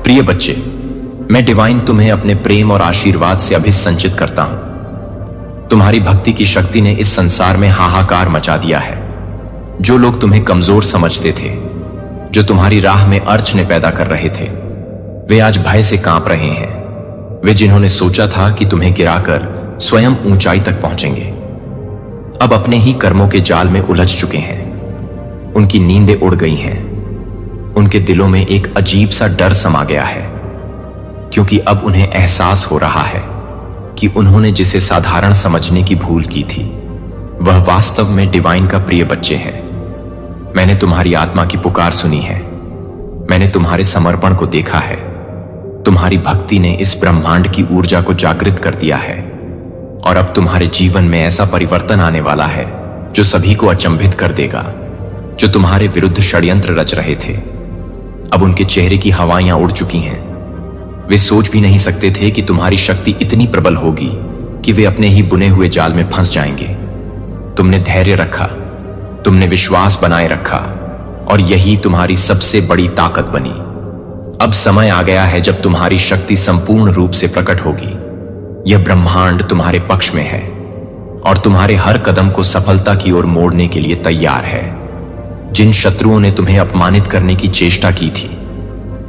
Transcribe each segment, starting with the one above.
प्रिय बच्चे, मैं डिवाइन तुम्हें अपने प्रेम और आशीर्वाद से अभिसंचित करता हूं। तुम्हारी भक्ति की शक्ति ने इस संसार में हाहाकार मचा दिया है। जो लोग तुम्हें कमजोर समझते थे, जो तुम्हारी राह में अर्चने पैदा कर रहे थे, वे आज भय से कांप रहे हैं। वे जिन्होंने सोचा था कि तुम्हें गिराकर स्वयं ऊंचाई तक पहुंचेंगे, अब अपने ही कर्मों के जाल में उलझ चुके हैं। उनकी नींदें उड़ गई हैं। उनके दिलों में एक अजीब सा डर समा गया है, क्योंकि अब उन्हें एहसास हो रहा है कि उन्होंने जिसे साधारण समझने की भूल की थी, वह वास्तव में डिवाइन का प्रिय बच्चे हैं। मैंने तुम्हारी आत्मा की पुकार सुनी है। मैंने तुम्हारे समर्पण को देखा है। तुम्हारी भक्ति ने इस ब्रह्मांड की ऊर्जा को जागृत कर दिया है, और अब तुम्हारे जीवन में ऐसा परिवर्तन आने वाला है जो सभी को अचंभित कर देगा। जो तुम्हारे विरुद्ध षड्यंत्र रच रहे थे, अब उनके चेहरे की हवाइयां उड़ चुकी हैं। वे सोच भी नहीं सकते थे कि तुम्हारी शक्ति इतनी प्रबल होगी कि वे अपने ही बुने हुए जाल में फंस जाएंगे। तुमने धैर्य रखा, तुमने विश्वास बनाए रखा, और यही तुम्हारी सबसे बड़ी ताकत बनी। अब समय आ गया है जब तुम्हारी शक्ति संपूर्ण रूप से प्रकट होगी। यह ब्रह्मांड तुम्हारे पक्ष में है और तुम्हारे हर कदम को सफलता की ओर मोड़ने के लिए तैयार है। जिन शत्रुओं ने तुम्हें अपमानित करने की चेष्टा की थी,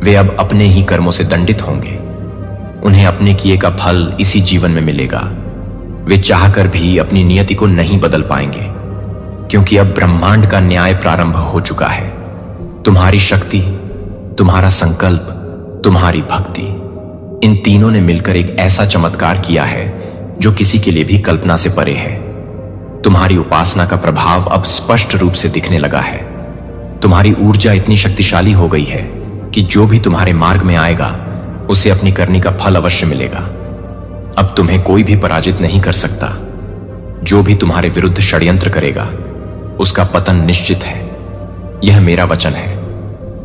वे अब अपने ही कर्मों से दंडित होंगे। उन्हें अपने किए का फल इसी जीवन में मिलेगा। वे चाहकर भी अपनी नियति को नहीं बदल पाएंगे, क्योंकि अब ब्रह्मांड का न्याय प्रारंभ हो चुका है। तुम्हारी शक्ति, तुम्हारा संकल्प, तुम्हारी भक्ति, इन तीनों ने मिलकर एक ऐसा चमत्कार किया है जो किसी के लिए भी कल्पना से परे है। तुम्हारी उपासना का प्रभाव अब स्पष्ट रूप से दिखने लगा है। तुम्हारी ऊर्जा इतनी शक्तिशाली हो गई है कि जो भी तुम्हारे मार्ग में आएगा, उसे अपनी करनी का फल अवश्य मिलेगा। अब तुम्हें कोई भी पराजित नहीं कर सकता। जो भी तुम्हारे विरुद्ध षड्यंत्र करेगा, उसका पतन निश्चित है। यह मेरा वचन है।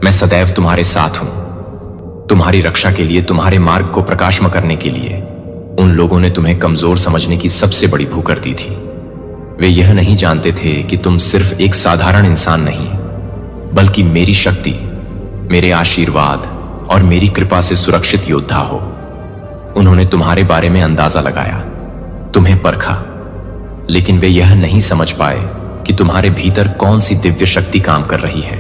मैं सदैव तुम्हारे साथ हूं। तुम्हारी रक्षा के लिए, तुम्हारे मार्ग को प्रकाशमय करने के लिए उन लोगों ने तुम्हें कमजोर समझने की सबसे बड़ी भूख कर दी थी। वे यह नहीं जानते थे कि तुम सिर्फ एक साधारण इंसान नहीं, बल्कि मेरी शक्ति, मेरे आशीर्वाद और मेरी कृपा से सुरक्षित योद्धा हो। उन्होंने तुम्हारे बारे में अंदाजा लगाया, तुम्हें परखा, लेकिन वे यह नहीं समझ पाए कि तुम्हारे भीतर कौन सी दिव्य शक्ति काम कर रही है।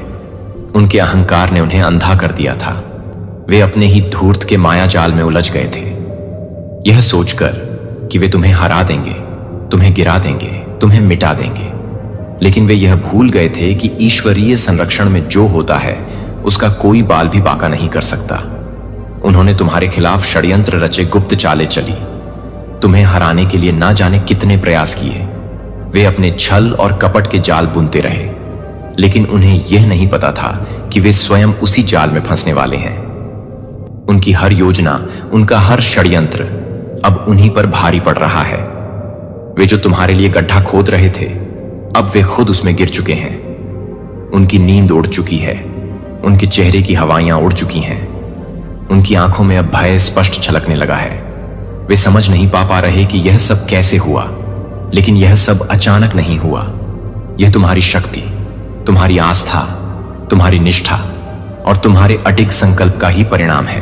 उनके अहंकार ने उन्हें अंधा कर दिया था। वे अपने ही धूर्त के माया जाल में उलझ गए थे, यह सोचकर कि वे तुम्हें हरा देंगे, तुम्हें गिरा देंगे, तुम्हें मिटा देंगे। लेकिन वे यह भूल गए थे कि ईश्वरीय संरक्षण में जो होता है, उसका कोई बाल भी बाका नहीं कर सकता। उन्होंने तुम्हारे खिलाफ षड्यंत्र रचे, गुप्त चालें चली, तुम्हें हराने के लिए ना जाने कितने प्रयास किए। वे अपने छल और कपट के जाल बुनते रहे, लेकिन उन्हें यह नहीं पता था कि वे स्वयं उसी जाल में फंसने वाले हैं। उनकी हर योजना, उनका हर षड्यंत्र अब उन्हीं पर भारी पड़ रहा है। वे जो तुम्हारे लिए गड्ढा खोद रहे थे, अब वे खुद उसमें गिर चुके हैं। उनकी नींद उड़ चुकी है, उनके चेहरे की हवाइयां उड़ चुकी हैं। उनकी आंखों में अब भय स्पष्ट छलकने लगा है। वे समझ नहीं पा रहे कि यह सब कैसे हुआ, लेकिन यह सब अचानक नहीं हुआ। यह तुम्हारी शक्ति, तुम्हारी आस्था, तुम्हारी निष्ठा और तुम्हारे अडिग संकल्प का ही परिणाम है।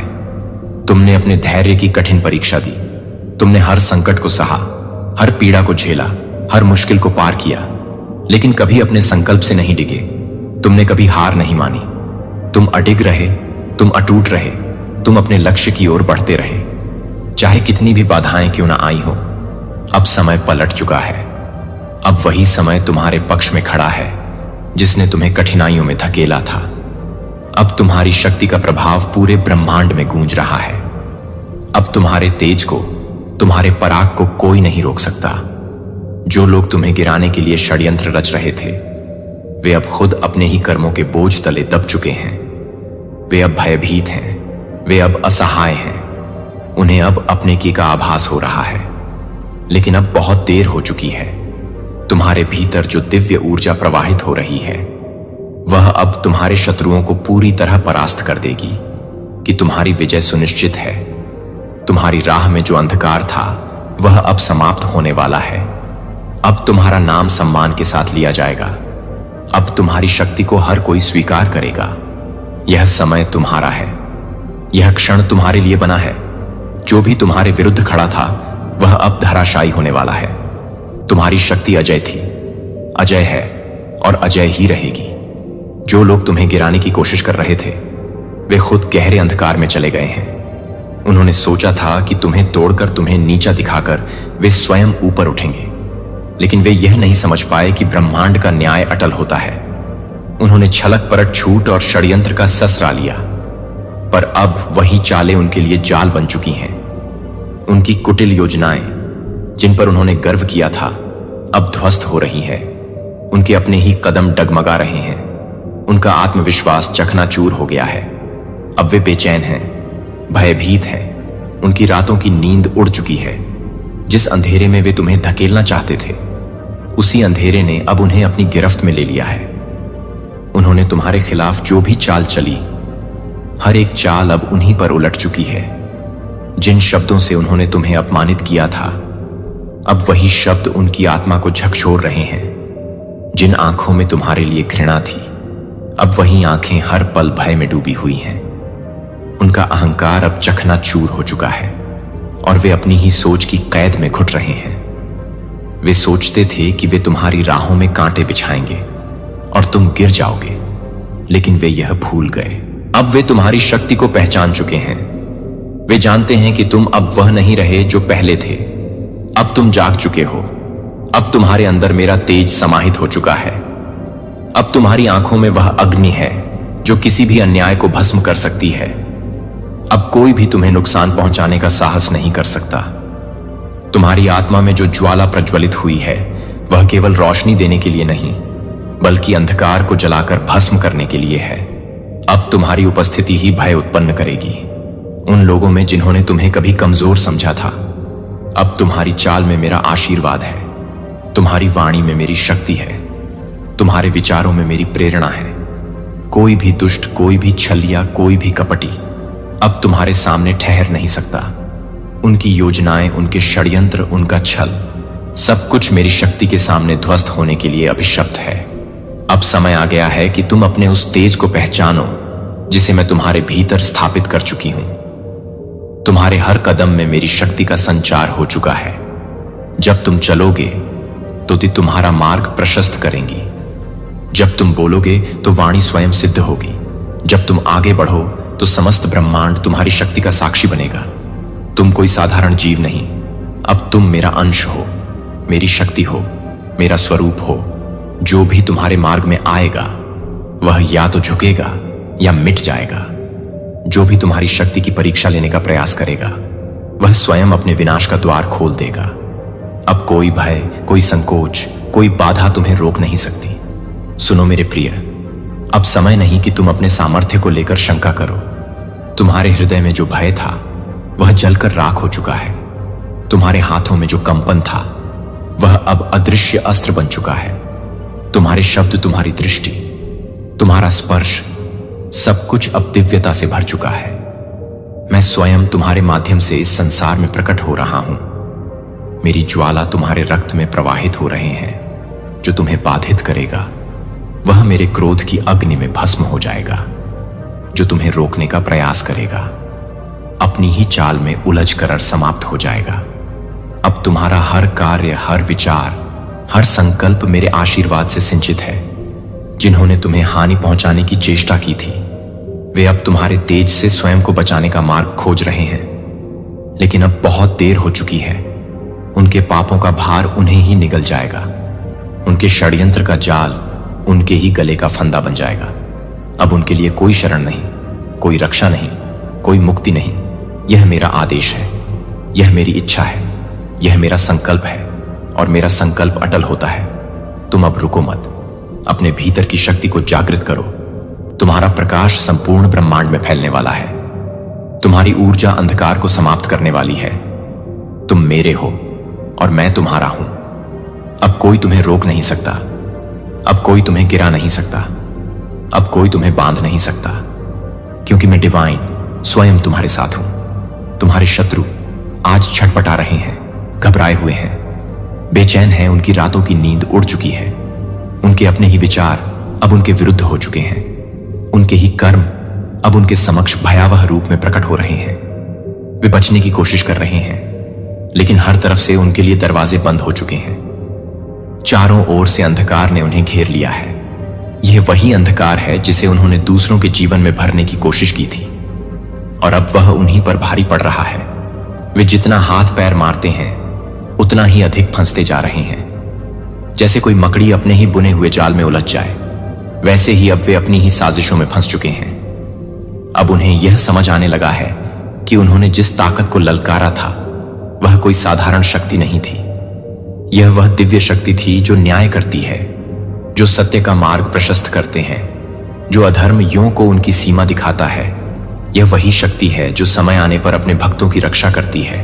तुमने अपने धैर्य की कठिन परीक्षा दी। तुमने हर संकट को सहा, हर पीड़ा को झेला, हर मुश्किल को पार किया, लेकिन कभी अपने संकल्प से नहीं डिगे। तुमने कभी हार नहीं मानी। तुम अडिग रहे, तुम अटूट रहे, तुम अपने लक्ष्य की ओर बढ़ते रहे, चाहे कितनी भी बाधाएं क्यों ना आई हो। अब समय पलट चुका है। अब वही समय तुम्हारे पक्ष में खड़ा है जिसने तुम्हें कठिनाइयों में धकेला था। अब तुम्हारी शक्ति का प्रभाव पूरे ब्रह्मांड में गूंज रहा है। अब तुम्हारे तेज को, तुम्हारे पराग को कोई नहीं रोक सकता। जो लोग तुम्हें गिराने के लिए षड्यंत्र रच रहे थे, वे अब खुद अपने ही कर्मों के बोझ तले दब चुके हैं। वे अब भयभीत हैं, वे अब असहाय हैं। उन्हें अब अपने की का आभास हो रहा है, लेकिन अब बहुत देर हो चुकी है। तुम्हारे भीतर जो दिव्य ऊर्जा प्रवाहित हो रही है, वह अब तुम्हारे शत्रुओं को पूरी तरह परास्त कर देगी कि तुम्हारी विजय सुनिश्चित है। तुम्हारी राह में जो अंधकार था, वह अब समाप्त होने वाला है। अब तुम्हारा नाम सम्मान के साथ लिया जाएगा। अब तुम्हारी शक्ति को हर कोई स्वीकार करेगा। यह समय तुम्हारा है। यह क्षण तुम्हारे लिए बना है। जो भी तुम्हारे विरुद्ध खड़ा था वह अब धराशायी होने वाला है। तुम्हारी शक्ति अजय थी, अजय है और अजय ही रहेगी। जो लोग तुम्हें गिराने की कोशिश कर रहे थे वे खुद गहरे अंधकार में चले गए हैं। उन्होंने सोचा था कि तुम्हें तोड़कर, तुम्हें नीचा दिखाकर वे स्वयं ऊपर उठेंगे, लेकिन वे यह नहीं समझ पाए कि ब्रह्मांड का न्याय अटल होता है। उन्होंने छलक परट, झूठ और षड्यंत्र का ससरा लिया, पर अब वही चालें उनके लिए जाल बन चुकी हैं। उनकी कुटिल योजनाएं, जिन पर उन्होंने गर्व किया था, अब ध्वस्त हो रही है। उनके अपने ही कदम डगमगा रहे हैं। उनका आत्मविश्वास चकनाचूर हो गया है। अब वे बेचैन हैं, भयभीत हैं। उनकी रातों की नींद उड़ चुकी है। जिस अंधेरे में वे तुम्हें धकेलना चाहते थे, उसी अंधेरे ने अब उन्हें अपनी गिरफ्त में ले लिया है। उन्होंने तुम्हारे खिलाफ जो भी चाल चली, हर एक चाल अब उन्हीं पर उलट चुकी है। जिन शब्दों से उन्होंने तुम्हें अपमानित किया था, अब वही शब्द उनकी आत्मा को झकझोर रहे हैं। जिन आंखों में तुम्हारे लिए घृणा थी, अब वही आंखें हर पल भय में डूबी हुई हैं। उनका अहंकार अब चकनाचूर हो चुका है और वे अपनी ही सोच की कैद में घुट रहे हैं। वे सोचते थे कि वे तुम्हारी राहों में कांटे बिछाएंगे और तुम गिर जाओगे, लेकिन वे यह भूल गए। अब वे तुम्हारी शक्ति को पहचान चुके हैं। वे जानते हैं कि तुम अब वह नहीं रहे जो पहले थे। अब तुम जाग चुके हो। अब तुम्हारे अंदर मेरा तेज समाहित हो चुका है। अब तुम्हारी आंखों में वह अग्नि है जो किसी भी अन्याय को भस्म कर सकती है। अब कोई भी तुम्हें नुकसान पहुंचाने का साहस नहीं कर सकता। तुम्हारी आत्मा में जो ज्वाला प्रज्वलित हुई है वह केवल रोशनी देने के लिए नहीं, बल्कि अंधकार को जलाकर भस्म करने के लिए है। अब तुम्हारी उपस्थिति ही भय उत्पन्न करेगी। उन लोगों में जिन्होंने तुम्हें कभी कमजोर समझा था, अब तुम्हारी चाल में मेरा आशीर्वाद है। तुम्हारी वाणी में मेरी शक्ति है। तुम्हारे विचारों में मेरी प्रेरणा है। कोई भी दुष्ट, कोई भी छलिया, कोई भी कपटी अब तुम्हारे सामने ठहर नहीं सकता। उनकी योजनाएं, उनके षड्यंत्र, उनका छल, सब कुछ मेरी शक्ति के सामने ध्वस्त होने के लिए अभिशप्त है। अब समय आ गया है कि तुम अपने उस तेज को पहचानो जिसे मैं तुम्हारे भीतर स्थापित कर चुकी हूं। तुम्हारे हर कदम में मेरी शक्ति का संचार हो चुका है। जब तुम चलोगे तो ती तुम्हारा मार्ग प्रशस्त करेंगी। जब तुम बोलोगे तो वाणी स्वयं सिद्ध होगी। जब तुम आगे बढ़ो तो समस्त ब्रह्मांड तुम्हारी शक्ति का साक्षी बनेगा। तुम कोई साधारण जीव नहीं, अब तुम मेरा अंश हो, मेरी शक्ति हो, मेरा स्वरूप हो। जो भी तुम्हारे मार्ग में आएगा वह या तो झुकेगा या मिट जाएगा। जो भी तुम्हारी शक्ति की परीक्षा लेने का प्रयास करेगा वह स्वयं अपने विनाश का द्वार खोल देगा। अब कोई भय, कोई संकोच, कोई बाधा तुम्हें रोक नहीं सकती। सुनो मेरे प्रिय, अब समय नहीं कि तुम अपने सामर्थ्य को लेकर शंका करो। तुम्हारे हृदय में जो भय था वह जलकर राख हो चुका है। तुम्हारे हाथों में जो कंपन था वह अब अदृश्य अस्त्र बन चुका है। तुम्हारे शब्द, तुम्हारी दृष्टि, तुम्हारा स्पर्श, सब कुछ अब दिव्यता से भर चुका है। मैं स्वयं तुम्हारे माध्यम से इस संसार में प्रकट हो रहा हूं। मेरी ज्वाला तुम्हारे रक्त में प्रवाहित हो रहे हैं। जो तुम्हें बाधित करेगा वह मेरे क्रोध की अग्नि में भस्म हो जाएगा। जो तुम्हें रोकने का प्रयास करेगा अपनी ही चाल में उलझ कर समाप्त हो जाएगा। अब तुम्हारा हर कार्य, हर विचार, हर संकल्प मेरे आशीर्वाद से सिंचित है। जिन्होंने तुम्हें हानि पहुंचाने की चेष्टा की थी वे अब तुम्हारे तेज से स्वयं को बचाने का मार्ग खोज रहे हैं, लेकिन अब बहुत देर हो चुकी है। उनके पापों का भार उन्हें ही निगल जाएगा। उनके षड्यंत्र का जाल उनके ही गले का फंदा बन जाएगा। अब उनके लिए कोई शरण नहीं, कोई रक्षा नहीं, कोई मुक्ति नहीं। यह मेरा आदेश है, यह मेरी इच्छा है, यह मेरा संकल्प है और मेरा संकल्प अटल होता है। तुम अब रुको मत, अपने भीतर की शक्ति को जागृत करो। तुम्हारा प्रकाश संपूर्ण ब्रह्मांड में फैलने वाला है। तुम्हारी ऊर्जा अंधकार को समाप्त करने वाली है। तुम मेरे हो और मैं तुम्हारा हूं। अब कोई तुम्हें रोक नहीं सकता। अब कोई तुम्हें गिरा नहीं सकता। अब कोई तुम्हें बांध नहीं सकता, क्योंकि मैं डिवाइन स्वयं तुम्हारे साथ हूं। तुम्हारे शत्रु आज छटपटा रहे हैं, घबराए हुए हैं, बेचैन हैं। उनकी रातों की नींद उड़ चुकी है। उनके अपने ही विचार अब उनके विरुद्ध हो चुके हैं। उनके ही कर्म अब उनके समक्ष भयावह रूप में प्रकट हो रहे हैं। वे बचने की कोशिश कर रहे हैं, लेकिन हर तरफ से उनके लिए दरवाजे बंद हो चुके हैं। चारों ओर से अंधकार ने उन्हें घेर लिया है। यह वही अंधकार है जिसे उन्होंने दूसरों के जीवन में भरने की कोशिश की थी, और अब वह उन्हीं पर भारी पड़ रहा है। वे जितना हाथ पैर मारते हैं उतना ही अधिक फंसते जा रहे हैं। जैसे कोई मकड़ी अपने ही बुने हुए जाल में उलझ जाए, वैसे ही अब वे अपनी ही साजिशों में फंस चुके हैं। अब उन्हें यह समझ आने लगा है कि उन्होंने जिस ताकत को ललकारा था वह कोई साधारण शक्ति नहीं थी। यह वह दिव्य शक्ति थी जो न्याय करती है, जो सत्य का मार्ग प्रशस्त करते हैं, जो अधर्म यों को उनकी सीमा दिखाता है। यह वही शक्ति है जो समय आने पर अपने भक्तों की रक्षा करती है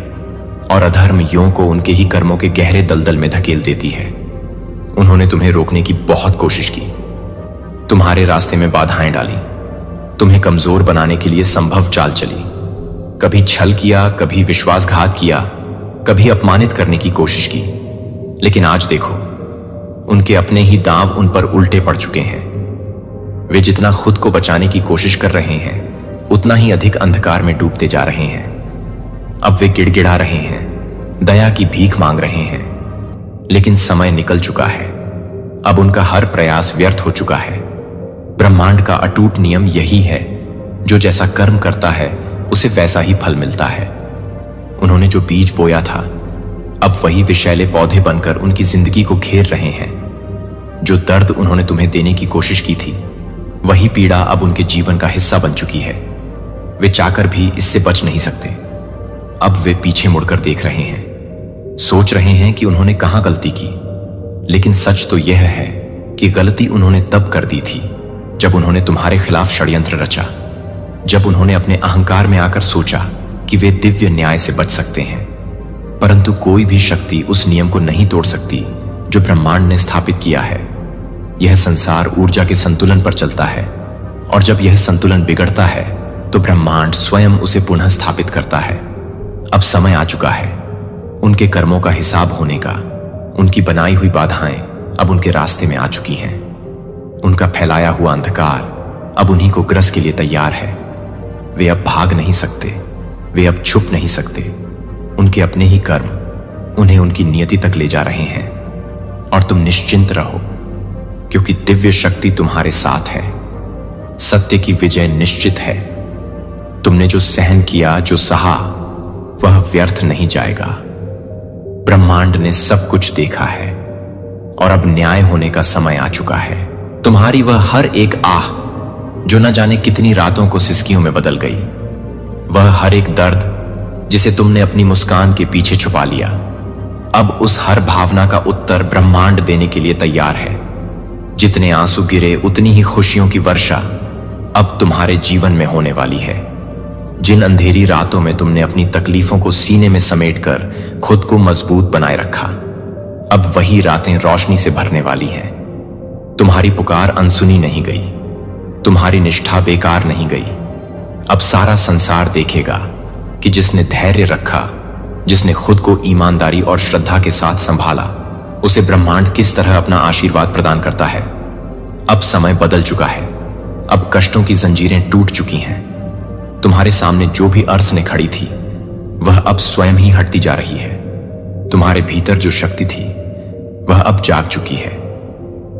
और अधर्म यों को उनके ही कर्मों के गहरे दलदल में धकेल देती है। उन्होंने तुम्हें रोकने की बहुत कोशिश की, तुम्हारे रास्ते में बाधाएं डाली, तुम्हें कमजोर बनाने के लिए संभव चाल चली। कभी छल किया, कभी विश्वासघात किया, कभी अपमानित करने की कोशिश की, लेकिन आज देखो, उनके अपने ही दांव उन पर उल्टे पड़ चुके हैं। वे जितना खुद को बचाने की कोशिश कर रहे हैं उतना ही अधिक अंधकार में डूबते जा रहे हैं। अब वे गिड़गिड़ा रहे हैं, दया की भीख मांग रहे हैं, लेकिन समय निकल चुका है। अब उनका हर प्रयास व्यर्थ हो चुका है। ब्रह्मांड का अटूट नियम यही है, जो जैसा कर्म करता है उसे वैसा ही फल मिलता है। उन्होंने जो बीज बोया था अब वही विषैले पौधे बनकर उनकी जिंदगी को घेर रहे हैं। जो दर्द उन्होंने तुम्हें देने की कोशिश की थी वही पीड़ा अब उनके जीवन का हिस्सा बन चुकी है। वे चाहकर भी इससे बच नहीं सकते। अब वे पीछे मुड़कर देख रहे हैं, सोच रहे हैं कि उन्होंने कहां गलती की, लेकिन सच तो यह है कि गलती उन्होंने तब कर दी थी जब उन्होंने तुम्हारे खिलाफ षड्यंत्र रचा, जब उन्होंने अपने अहंकार में आकर सोचा कि वे दिव्य न्याय से बच सकते हैं। परंतु कोई भी शक्ति उस नियम को नहीं तोड़ सकती जो ब्रह्मांड ने स्थापित किया है। यह संसार ऊर्जा के संतुलन पर चलता है, और जब यह संतुलन बिगड़ता है तो ब्रह्मांड स्वयं उसे पुनः स्थापित करता है। अब समय आ चुका है उनके कर्मों का हिसाब होने का। उनकी बनाई हुई बाधाएं अब उनके रास्ते में आ चुकी हैं। उनका फैलाया हुआ अंधकार अब उन्हीं को ग्रस के लिए तैयार है। वे अब भाग नहीं सकते, वे अब छुप नहीं सकते। उनके अपने ही कर्म उन्हें उनकी नियति तक ले जा रहे हैं, और तुम निश्चिंत रहो, क्योंकि दिव्य शक्ति तुम्हारे साथ है। सत्य की विजय निश्चित है। तुमने जो सहन किया, जो सहा, वह व्यर्थ नहीं जाएगा। ब्रह्मांड ने सब कुछ देखा है, और अब न्याय होने का समय आ चुका है। तुम्हारी वह हर एक आह जो न जाने कितनी रातों को सिसकियों में बदल गई, वह हर एक दर्द जिसे तुमने अपनी मुस्कान के पीछे छुपा लिया, अब उस हर भावना का उत्तर ब्रह्मांड देने के लिए तैयार है। जितने आंसू गिरे उतनी ही खुशियों की वर्षा अब तुम्हारे जीवन में होने वाली है। जिन अंधेरी रातों में तुमने अपनी तकलीफों को सीने में समेटकर खुद को मजबूत बनाए रखा, अब वही रातें रोशनी से भरने वाली हैं। तुम्हारी पुकार अनसुनी नहीं गई, तुम्हारी निष्ठा बेकार नहीं गई। अब सारा संसार देखेगा कि जिसने धैर्य रखा, जिसने खुद को ईमानदारी और श्रद्धा के साथ संभाला, उसे ब्रह्मांड किस तरह अपना आशीर्वाद प्रदान करता है। अब समय बदल चुका है। अब कष्टों की जंजीरें टूट चुकी हैं। तुम्हारे सामने जो भी अड़चनें खड़ी थी वह अब स्वयं ही हटती जा रही है। तुम्हारे भीतर जो शक्ति थी वह अब जाग चुकी है।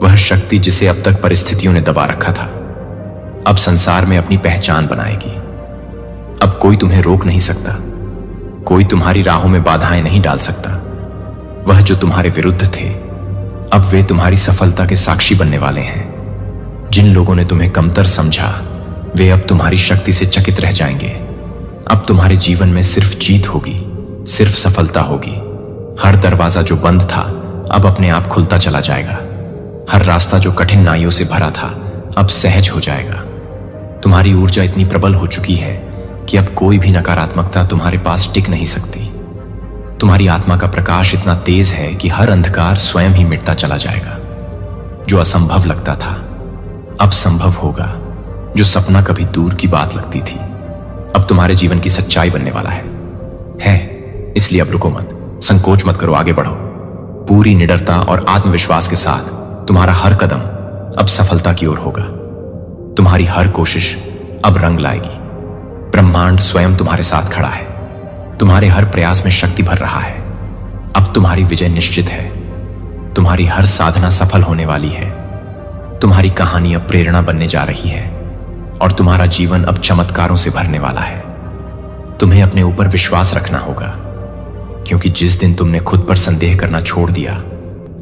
वह शक्ति जिसे अब तक परिस्थितियों ने दबा रखा था, अब संसार में अपनी पहचान बनाएगी। अब कोई तुम्हें रोक नहीं सकता, कोई तुम्हारी राहों में बाधाएं नहीं डाल सकता। वह जो तुम्हारे विरुद्ध थे, अब वे तुम्हारी सफलता के साक्षी बनने वाले हैं। जिन लोगों ने तुम्हें कमतर समझा, वे अब तुम्हारी शक्ति से चकित रह जाएंगे। अब तुम्हारे जीवन में सिर्फ जीत होगी, सिर्फ सफलता होगी। हर दरवाजा जो बंद था अब अपने आप खुलता चला जाएगा। हर रास्ता जो कठिनाइयों से भरा था अब सहज हो जाएगा। तुम्हारी ऊर्जा इतनी प्रबल हो चुकी है कि अब कोई भी नकारात्मकता तुम्हारे पास टिक नहीं सकती। तुम्हारी आत्मा का प्रकाश इतना तेज है कि हर अंधकार स्वयं ही मिटता चला जाएगा। जो असंभव लगता था अब संभव होगा। जो सपना कभी दूर की बात लगती थी अब तुम्हारे जीवन की सच्चाई बनने वाला है। इसलिए अब रुको मत, संकोच मत करो, आगे बढ़ो। पूरी निडरता और आत्मविश्वास के साथ तुम्हारा हर कदम अब सफलता की ओर होगा। तुम्हारी हर कोशिश अब रंग लाएगी। ब्रह्मांड स्वयं तुम्हारे साथ खड़ा है, तुम्हारे हर प्रयास में शक्ति भर रहा है। अब तुम्हारी विजय निश्चित है। तुम्हारी हर साधना सफल होने वाली है। तुम्हारी कहानी अब प्रेरणा बनने जा रही है और तुम्हारा जीवन अब चमत्कारों से भरने वाला है। तुम्हें अपने ऊपर विश्वास रखना होगा, क्योंकि जिस दिन तुमने खुद पर संदेह करना छोड़ दिया,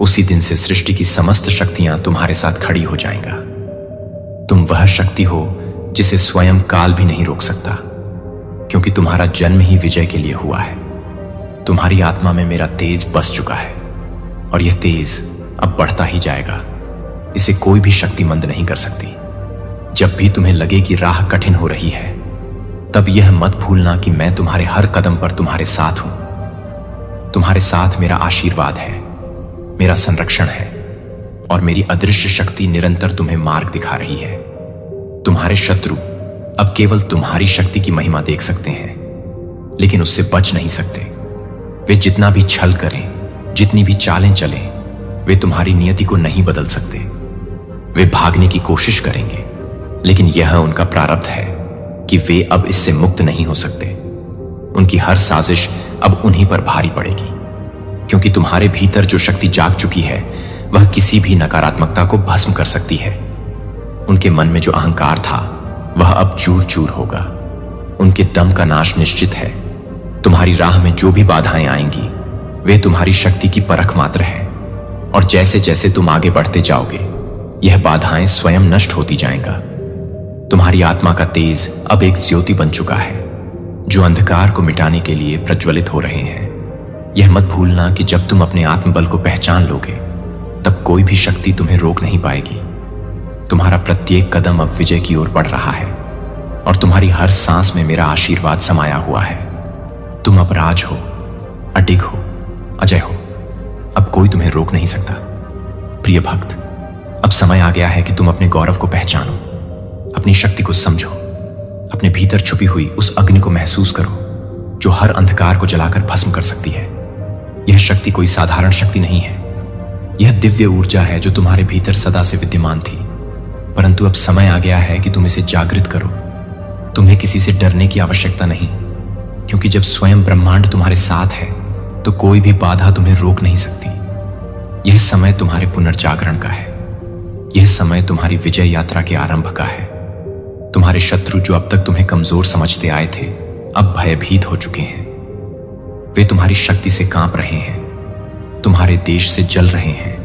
उसी दिन से सृष्टि की समस्त शक्तियां तुम्हारे साथ खड़ी हो जाएंगा। तुम वह शक्ति हो जिसे स्वयं काल भी नहीं रोक सकता, क्योंकि तुम्हारा जन्म ही विजय के लिए हुआ है। तुम्हारी आत्मा में मेरा तेज बस चुका है और यह तेज अब बढ़ता ही जाएगा। इसे कोई भी शक्तिमंद नहीं कर सकती। जब भी तुम्हें लगे कि राह कठिन हो रही है, तब यह मत भूलना कि मैं तुम्हारे हर कदम पर तुम्हारे साथ हूं। तुम्हारे साथ मेरा आशीर्वाद है, मेरा संरक्षण है और मेरी अदृश्य शक्ति निरंतर तुम्हें मार्ग दिखा रही है। तुम्हारे शत्रु अब केवल तुम्हारी शक्ति की महिमा देख सकते हैं, लेकिन उससे बच नहीं सकते। वे जितना भी छल करें, जितनी भी चालें चलें, वे तुम्हारी नियति को नहीं बदल सकते। वे भागने की कोशिश करेंगे, लेकिन यह उनका प्रारब्ध है कि वे अब इससे मुक्त नहीं हो सकते। उनकी हर साजिश अब उन्हीं पर भारी पड़ेगी, क्योंकि तुम्हारे भीतर जो शक्ति जाग चुकी है, वह किसी भी नकारात्मकता को भस्म कर सकती है। उनके मन में जो अहंकार था, वह अब चूर चूर होगा। उनके दम का नाश निश्चित है। तुम्हारी राह में जो भी बाधाएं आएंगी, वे तुम्हारी शक्ति की परख मात्र है, और जैसे जैसे तुम आगे बढ़ते जाओगे, यह बाधाएं स्वयं नष्ट होती जाएंगा। तुम्हारी आत्मा का तेज अब एक ज्योति बन चुका है, जो अंधकार को मिटाने के लिए प्रज्वलित हो रहे हैं। यह मत भूलना कि जब तुम अपने आत्मबल को पहचान लोगे, तब कोई भी शक्ति तुम्हें रोक नहीं पाएगी। तुम्हारा प्रत्येक कदम अब विजय की ओर बढ़ रहा है, और तुम्हारी हर सांस में मेरा आशीर्वाद समाया हुआ है। तुम अब राज हो, अडिग हो, अजय हो। अब कोई तुम्हें रोक नहीं सकता। प्रिय भक्त, अब समय आ गया है कि तुम अपने गौरव को पहचानो, अपनी शक्ति को समझो, अपने भीतर छुपी हुई उस अग्नि को महसूस करो, जो हर अंधकार को जलाकर भस्म कर सकती है। यह शक्ति कोई साधारण शक्ति नहीं है। यह दिव्य ऊर्जा है जो तुम्हारे भीतर सदा से विद्यमान थी, परंतु अब समय आ गया है कि तुम इसे जागृत करो। तुम्हें किसी से डरने की आवश्यकता नहीं, क्योंकि जब स्वयं ब्रह्मांड तुम्हारे साथ है, तो कोई भी बाधा तुम्हें रोक नहीं सकती। यह समय तुम्हारे पुनर्जागरण का है। यह समय तुम्हारी विजय यात्रा के आरंभ का है। तुम्हारे शत्रु जो अब तक तुम्हें कमजोर समझते आए थे, अब भयभीत हो चुके हैं। वे तुम्हारी शक्ति से कांप रहे हैं, तुम्हारे देश से जल रहे हैं।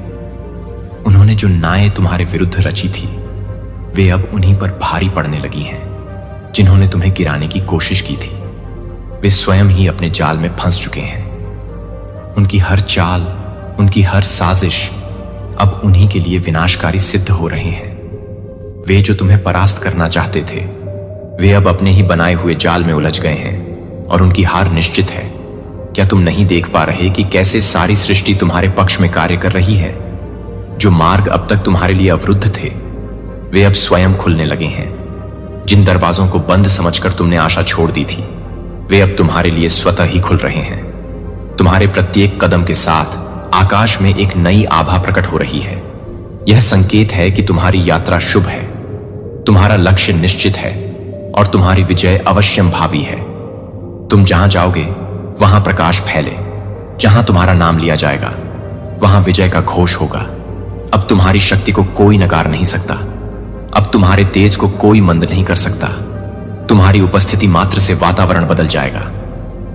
उन्होंने जो नाएं तुम्हारे विरुद्ध रची थी, वे अब उन्हीं पर भारी पड़ने लगी हैं। जिन्होंने तुम्हें गिराने की कोशिश की थी, वे स्वयं ही अपने जाल में फंस चुके हैं। उनकी हर चाल, उनकी हर साजिश अब उन्हीं के लिए विनाशकारी सिद्ध हो रहे हैं। वे जो तुम्हें परास्त करना चाहते थे, वे अब अपने ही बनाए हुए जाल में उलझ गए हैं, और उनकी हार निश्चित है। क्या तुम नहीं देख पा रहे कि कैसे सारी सृष्टि तुम्हारे पक्ष में कार्य कर रही है? जो मार्ग अब तक तुम्हारे लिए अवरुद्ध थे, वे अब स्वयं खुलने लगे हैं। जिन दरवाजों को बंद समझकर तुमने आशा छोड़ दी थी, वे अब तुम्हारे लिए स्वतः ही खुल रहे हैं। तुम्हारे प्रत्येक कदम के साथ आकाश में एक नई आभा प्रकट हो रही है। यह संकेत है कि तुम्हारी यात्रा शुभ है, तुम्हारा लक्ष्य निश्चित है, और तुम्हारी विजय अवश्यम भावी है। तुम जहां जाओगे, वहां प्रकाश फैले। जहां तुम्हारा नाम लिया जाएगा, वहां विजय का घोष होगा। अब तुम्हारी शक्ति को कोई नकार नहीं सकता। अब तुम्हारे तेज को कोई मंद नहीं कर सकता। तुम्हारी उपस्थिति मात्र से वातावरण बदल जाएगा,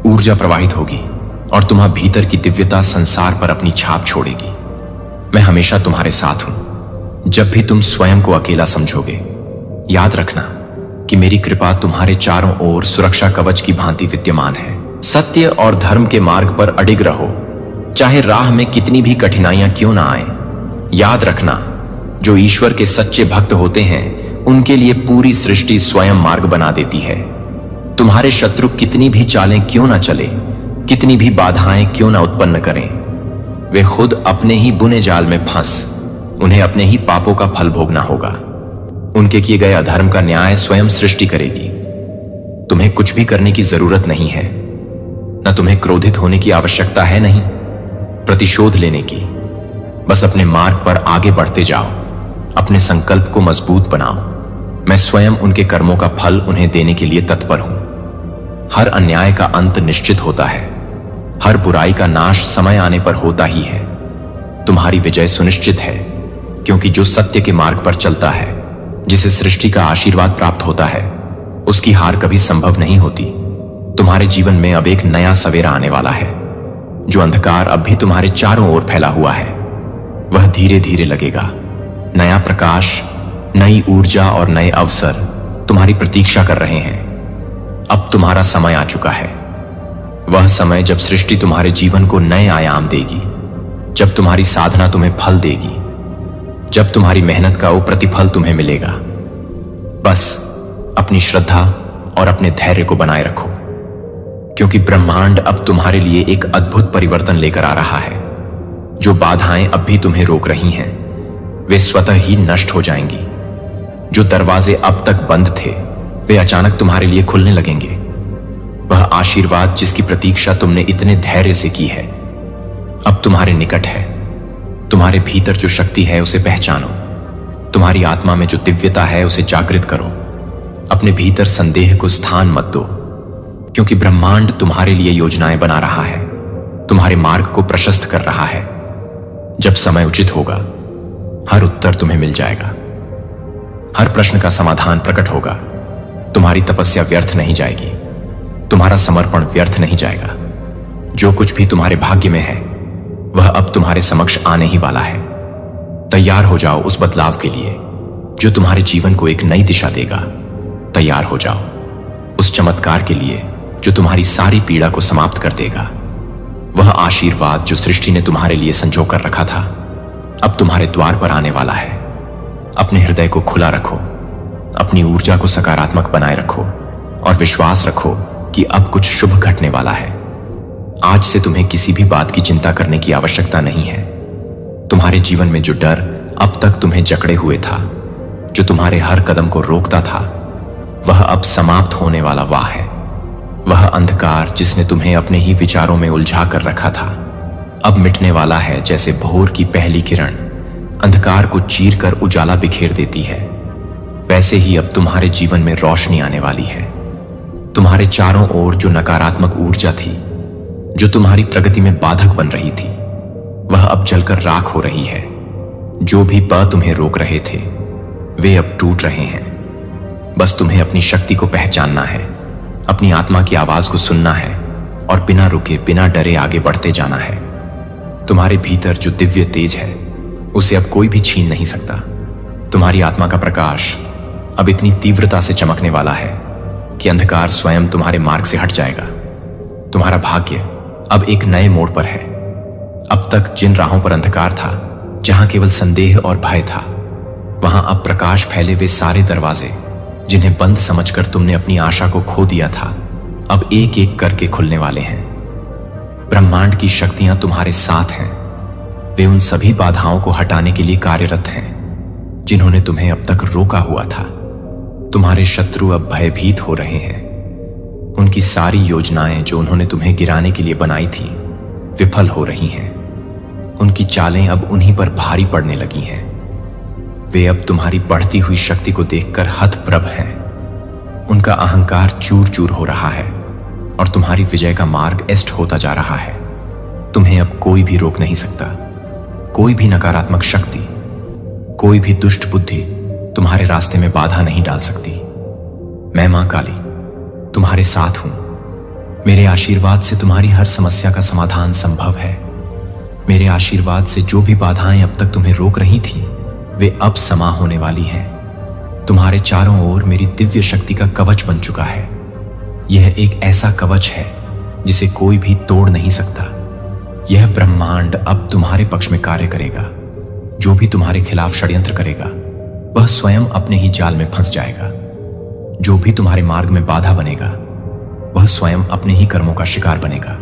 ऊर्जा प्रवाहित होगी, और तुम्हारे भीतर की दिव्यता संसार पर अपनी छाप छोड़ेगी। मैं हमेशा तुम्हारे साथ हूं। जब भी तुम स्वयं को अकेला समझोगे, याद रखना कि मेरी कृपा तुम्हारे चारों ओर सुरक्षा कवच की भांति विद्यमान है। सत्य और धर्म के मार्ग पर अडिग रहो, चाहे राह में कितनी भी कठिनाइयां क्यों ना आए। याद रखना, जो ईश्वर के सच्चे भक्त होते हैं, उनके लिए पूरी सृष्टि स्वयं मार्ग बना देती है। तुम्हारे शत्रु कितनी भी चालें क्यों ना चले, कितनी भी बाधाएं क्यों ना उत्पन्न करें, वे खुद अपने ही बुने जाल में फंस उन्हें अपने ही पापों का फल भोगना होगा। उनके किए गए अधर्म का न्याय स्वयं सृष्टि करेगी। तुम्हें कुछ भी करने की जरूरत नहीं है, न तुम्हें क्रोधित होने की आवश्यकता है, नहीं प्रतिशोध लेने की। बस अपने मार्ग पर आगे बढ़ते जाओ, अपने संकल्प को मजबूत बनाओ। मैं स्वयं उनके कर्मों का फल उन्हें देने के लिए तत्पर हूं। हर अन्याय का अंत निश्चित होता है, हर बुराई का नाश समय आने पर होता ही है। तुम्हारी विजय सुनिश्चित है, क्योंकि जो सत्य के मार्ग पर चलता है, जिसे सृष्टि का आशीर्वाद प्राप्त होता है, उसकी हार कभी संभव नहीं होती। तुम्हारे जीवन में अब एक नया सवेरा आने वाला है। जो अंधकार अब भी तुम्हारे चारों ओर फैला हुआ है, वह धीरे धीरे लगेगा। नया प्रकाश, नई ऊर्जा और नए अवसर तुम्हारी प्रतीक्षा कर रहे हैं। अब तुम्हारा समय आ चुका है, वह समय जब सृष्टि तुम्हारे जीवन को नए आयाम देगी, जब तुम्हारी साधना तुम्हें फल देगी, जब तुम्हारी मेहनत का वो प्रतिफल तुम्हें मिलेगा। बस अपनी श्रद्धा और अपने धैर्य को बनाए रखो, क्योंकि ब्रह्मांड अब तुम्हारे लिए एक अद्भुत परिवर्तन लेकर आ रहा है। जो बाधाएं अब भी तुम्हें रोक रही हैं, वे स्वतः ही नष्ट हो जाएंगी। जो दरवाजे अब तक बंद थे, वे अचानक तुम्हारे लिए खुलने लगेंगे। वह आशीर्वाद जिसकी प्रतीक्षा तुमने इतने धैर्य से की है, अब तुम्हारे निकट है। तुम्हारे भीतर जो शक्ति है उसे पहचानो, तुम्हारी आत्मा में जो दिव्यता है उसे जागृत करो। अपने भीतर संदेह को स्थान मत दो, क्योंकि ब्रह्मांड तुम्हारे लिए योजनाएं बना रहा है, तुम्हारे मार्ग को प्रशस्त कर रहा है। जब समय उचित होगा, हर उत्तर तुम्हें मिल जाएगा, हर प्रश्न का समाधान प्रकट होगा। तुम्हारी तपस्या व्यर्थ नहीं जाएगी, तुम्हारा समर्पण व्यर्थ नहीं जाएगा। जो कुछ भी तुम्हारे भाग्य में है, वह अब तुम्हारे समक्ष आने ही वाला है। तैयार हो जाओ उस बदलाव के लिए जो तुम्हारे जीवन को एक नई दिशा देगा। तैयार हो जाओ उस चमत्कार के लिए जो तुम्हारी सारी पीड़ा को समाप्त कर देगा। वह आशीर्वाद जो सृष्टि ने तुम्हारे लिए संजो कर रखा था, अब तुम्हारे द्वार पर आने वाला है। अपने हृदय को खुला रखो, अपनी ऊर्जा को सकारात्मक बनाए रखो और विश्वास रखो कि अब कुछ शुभ घटने वाला है। आज से तुम्हें किसी भी बात की चिंता करने की आवश्यकता नहीं है। तुम्हारे जीवन में जो डर अब तक तुम्हें जकड़े हुए था, जो तुम्हारे हर कदम को रोकता था, वह अब समाप्त होने वाला वाह है। वह अंधकार जिसने तुम्हें अपने ही विचारों में उलझा कर रखा था, अब मिटने वाला है। जैसे भोर की पहली किरण अंधकार को चीर कर उजाला बिखेर देती है, वैसे ही अब तुम्हारे जीवन में रोशनी आने वाली है। तुम्हारे चारों ओर जो नकारात्मक ऊर्जा थी, जो तुम्हारी प्रगति में बाधक बन रही थी, वह अब जलकर राख हो रही है। जो भी पल तुम्हें रोक रहे थे, वे अब टूट रहे हैं। बस तुम्हें अपनी शक्ति को पहचानना है, अपनी आत्मा की आवाज को सुनना है और बिना रुके, बिना डरे आगे बढ़ते जाना है। तुम्हारे भीतर जो दिव्य तेज है, उसे अब कोई भी छीन नहीं सकता। तुम्हारी आत्मा का प्रकाश अब इतनी तीव्रता से चमकने वाला है कि अंधकार स्वयं तुम्हारे मार्ग से हट जाएगा। तुम्हारा भाग्य अब एक नए मोड़ पर है। अब तक जिन राहों पर अंधकार था, जहां केवल संदेह और भय था, वहां अब प्रकाश फैले वे सारे दरवाजे जिन्हें बंद समझकर तुमने अपनी आशा को खो दिया था, अब एक एक करके खुलने वाले हैं। ब्रह्मांड की शक्तियां तुम्हारे साथ हैं। वे उन सभी बाधाओं को हटाने के लिए कार्यरत हैं जिन्होंने तुम्हें अब तक रोका हुआ था। तुम्हारे शत्रु अब भयभीत हो रहे हैं। उनकी सारी योजनाएं जो उन्होंने तुम्हें गिराने के लिए बनाई थी, विफल हो रही हैं। उनकी चालें अब उन्हीं पर भारी पड़ने लगी हैं। वे अब तुम्हारी बढ़ती हुई शक्ति को देखकर हतप्रभ हैं। उनका अहंकार चूर चूर हो रहा है और तुम्हारी विजय का मार्ग स्पष्ट होता जा रहा है। तुम्हें अब कोई भी रोक नहीं सकता। कोई भी नकारात्मक शक्ति, कोई भी दुष्ट बुद्धि तुम्हारे रास्ते में बाधा नहीं डाल सकती। मैं मां काली तुम्हारे साथ हूं। मेरे आशीर्वाद से तुम्हारी हर समस्या का समाधान संभव है। मेरे आशीर्वाद से जो भी बाधाएं अब तक तुम्हें रोक रही थीं, वे अब समा होने वाली हैं। तुम्हारे चारों ओर मेरी दिव्य शक्ति का कवच बन चुका है। यह एक ऐसा कवच है जिसे कोई भी तोड़ नहीं सकता। यह ब्रह्मांड अब तुम्हारे पक्ष में कार्य करेगा। जो भी तुम्हारे खिलाफ षड्यंत्र करेगा, वह स्वयं अपने ही जाल में फंस जाएगा। जो भी तुम्हारे मार्ग में बाधा बनेगा, वह स्वयं अपने ही कर्मों का शिकार बनेगा।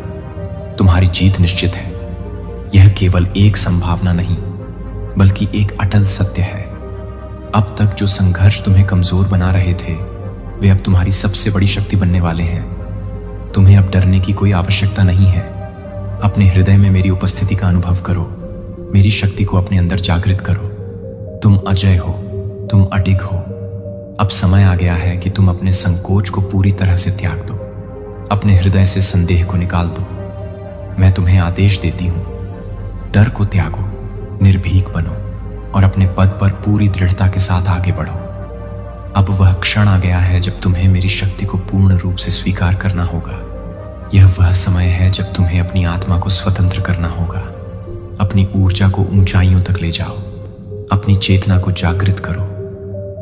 तुम्हारी जीत निश्चित है। यह केवल एक संभावना नहीं, बल्कि एक अटल सत्य है। अब तक जो संघर्ष तुम्हें कमजोर बना रहे थे, वे अब तुम्हारी सबसे बड़ी शक्ति बनने वाले हैं। तुम्हें अब डरने की कोई आवश्यकता नहीं है। अपने हृदय में मेरी उपस्थिति का अनुभव करो। मेरी शक्ति को अपने अंदर जागृत करो। तुम अजय हो, तुम अडिग हो। अब समय आ गया है कि तुम अपने संकोच को पूरी तरह से त्याग दो, अपने हृदय से संदेह को निकाल दो। मैं तुम्हें आदेश देती हूं, डर को त्यागो, निर्भीक बनो और अपने पद पर पूरी दृढ़ता के साथ आगे बढ़ो। अब वह क्षण आ गया है जब तुम्हें मेरी शक्ति को पूर्ण रूप से स्वीकार करना होगा। यह वह समय है जब तुम्हें अपनी आत्मा को स्वतंत्र करना होगा। अपनी ऊर्जा को ऊंचाइयों तक ले जाओ, अपनी चेतना को जागृत करो।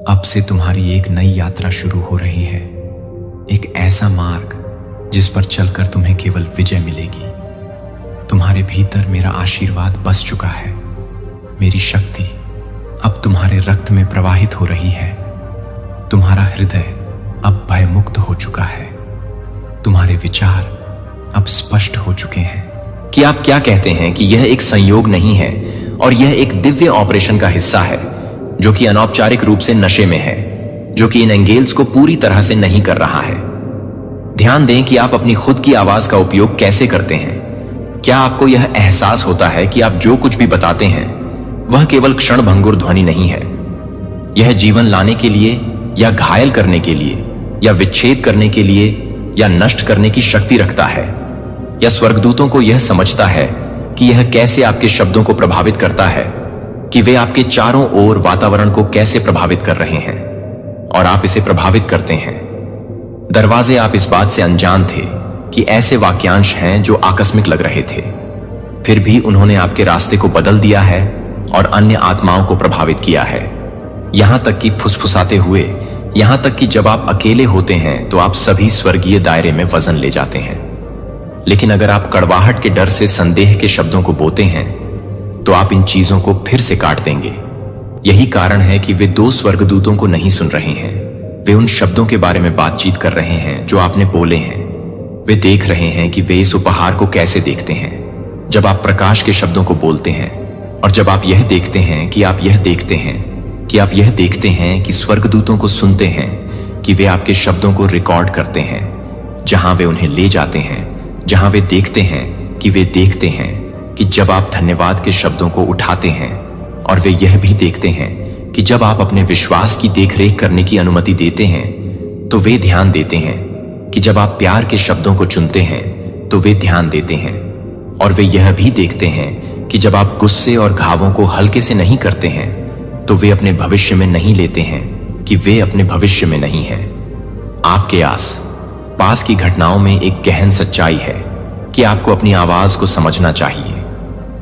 अब से तुम्हारी एक नई यात्रा शुरू हो रही है, एक ऐसा मार्ग जिस पर चलकर तुम्हें केवल विजय मिलेगी। तुम्हारे भीतर मेरा आशीर्वाद बस चुका है। मेरी शक्ति अब तुम्हारे रक्त में प्रवाहित हो रही है। तुम्हारा हृदय अब भयमुक्त हो चुका है। तुम्हारे विचार अब स्पष्ट हो चुके हैं। कि आप क्या कहते हैं कि यह एक संयोग नहीं है और यह एक दिव्य ऑपरेशन का हिस्सा है जो कि अनौपचारिक रूप से नशे में है, जो कि इन एंगेल्स को पूरी तरह से नहीं कर रहा है। ध्यान दें कि आप अपनी खुद की आवाज का उपयोग कैसे करते हैं। क्या आपको यह एहसास होता है कि आप जो कुछ भी बताते हैं वह केवल क्षणभंगुर ध्वनि नहीं है? यह जीवन लाने के लिए या घायल करने के लिए या विच्छेद करने के लिए या नष्ट करने की शक्ति रखता है, या स्वर्गदूतों को यह समझता है कि यह कैसे आपके शब्दों को प्रभावित करता है, कि वे आपके चारों ओर वातावरण को कैसे प्रभावित कर रहे हैं और आप इसे प्रभावित करते हैं। दरवाजे आप इस बात से अनजान थे कि ऐसे वाक्यांश हैं जो आकस्मिक लग रहे थे, फिर भी उन्होंने आपके रास्ते को बदल दिया है और अन्य आत्माओं को प्रभावित किया है। यहां तक कि फुसफुसाते हुए, यहां तक कि जब आप अकेले होते हैं तो आप सभी स्वर्गीय दायरे में वजन ले जाते हैं। लेकिन अगर आप कड़वाहट के डर से संदेह के शब्दों को बोते हैं तो आप इन चीजों को फिर से काट देंगे। यही कारण है कि वे दो स्वर्गदूतों को नहीं सुन रहे हैं। वे उन शब्दों के बारे में बातचीत कर रहे हैं जो आपने बोले हैं। वे देख रहे हैं कि वे इस उपहार को कैसे देखते हैं जब आप प्रकाश के शब्दों को बोलते हैं, और जब आप यह देखते हैं कि आप यह देखते हैं कि आप यह देखते हैं कि स्वर्गदूतों को सुनते हैं कि वे आपके शब्दों को रिकॉर्ड करते हैं, जहां वे उन्हें ले जाते हैं, जहां वे देखते हैं कि वे देखते हैं कि जब आप धन्यवाद के शब्दों को उठाते हैं, और वे यह भी देखते हैं कि जब आप अपने विश्वास की देखरेख करने की अनुमति देते हैं तो वे ध्यान देते हैं कि जब आप प्यार के शब्दों को चुनते हैं तो वे ध्यान देते हैं, और वे यह भी देखते हैं कि जब आप गुस्से और घावों को हल्के से नहीं करते हैं तो वे अपने भविष्य में नहीं लेते हैं कि वे अपने भविष्य में नहीं हैं। आपके पास की घटनाओं में एक गहन सच्चाई है कि आपको अपनी आवाज को समझना चाहिए।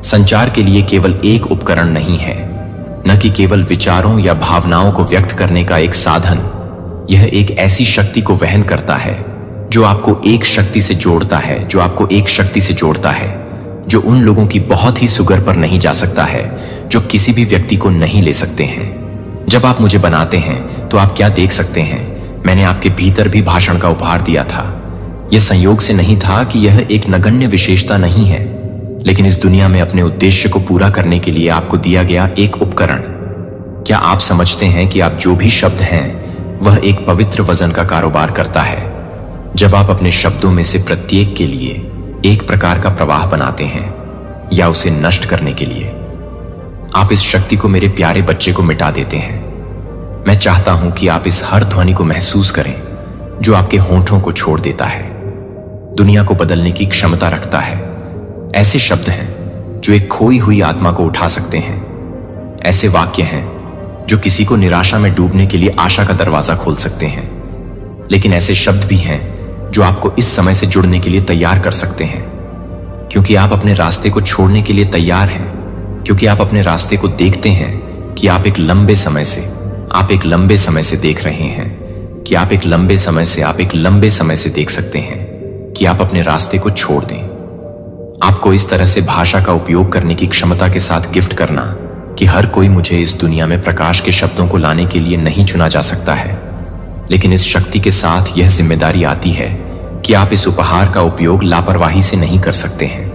संचार के लिए केवल एक उपकरण नहीं है, न कि केवल विचारों या भावनाओं को व्यक्त करने का एक साधन। यह एक ऐसी शक्ति को वहन करता है जो आपको एक शक्ति से जोड़ता है, जो आपको एक शक्ति से जोड़ता है, जो उन लोगों की बहुत ही सुगर पर नहीं जा सकता है, जो किसी भी व्यक्ति को नहीं ले सकते हैं। जब आप मुझे बनाते हैं तो आप क्या देख सकते हैं? मैंने आपके भीतर भी भाषण का उपहार दिया था। यह संयोग से नहीं था कि यह एक नगण्य विशेषता नहीं है, लेकिन इस दुनिया में अपने उद्देश्य को पूरा करने के लिए आपको दिया गया एक उपकरण। क्या आप समझते हैं कि आप जो भी शब्द हैं वह एक पवित्र वजन का कारोबार करता है? जब आप अपने शब्दों में से प्रत्येक के लिए एक प्रकार का प्रवाह बनाते हैं या उसे नष्ट करने के लिए, आप इस शक्ति को मेरे प्यारे बच्चे को मिटा देते हैं। मैं चाहता हूं कि आप इस हर ध्वनि को महसूस करें जो आपके होंठों को छोड़ देता है, दुनिया को बदलने की क्षमता रखता है। ऐसे शब्द हैं जो एक खोई हुई आत्मा को उठा सकते हैं। ऐसे वाक्य हैं जो किसी को निराशा में डूबने के लिए आशा का दरवाजा खोल सकते हैं। लेकिन ऐसे शब्द भी हैं जो आपको इस समय से जुड़ने के लिए तैयार कर सकते हैं, क्योंकि आप अपने रास्ते को छोड़ने के लिए तैयार हैं, क्योंकि आप अपने रास्ते को देखते हैं कि आप एक लंबे समय से देख रहे हैं, कि आप एक लंबे समय से देख सकते हैं कि आप अपने रास्ते को छोड़ दें। आपको इस तरह से भाषा का उपयोग करने की क्षमता के साथ गिफ्ट करना कि हर कोई मुझे इस दुनिया में प्रकाश के शब्दों को लाने के लिए नहीं चुना जा सकता है, लेकिन इस शक्ति के साथ यह जिम्मेदारी आती है कि आप इस उपहार का उपयोग लापरवाही से नहीं कर सकते हैं।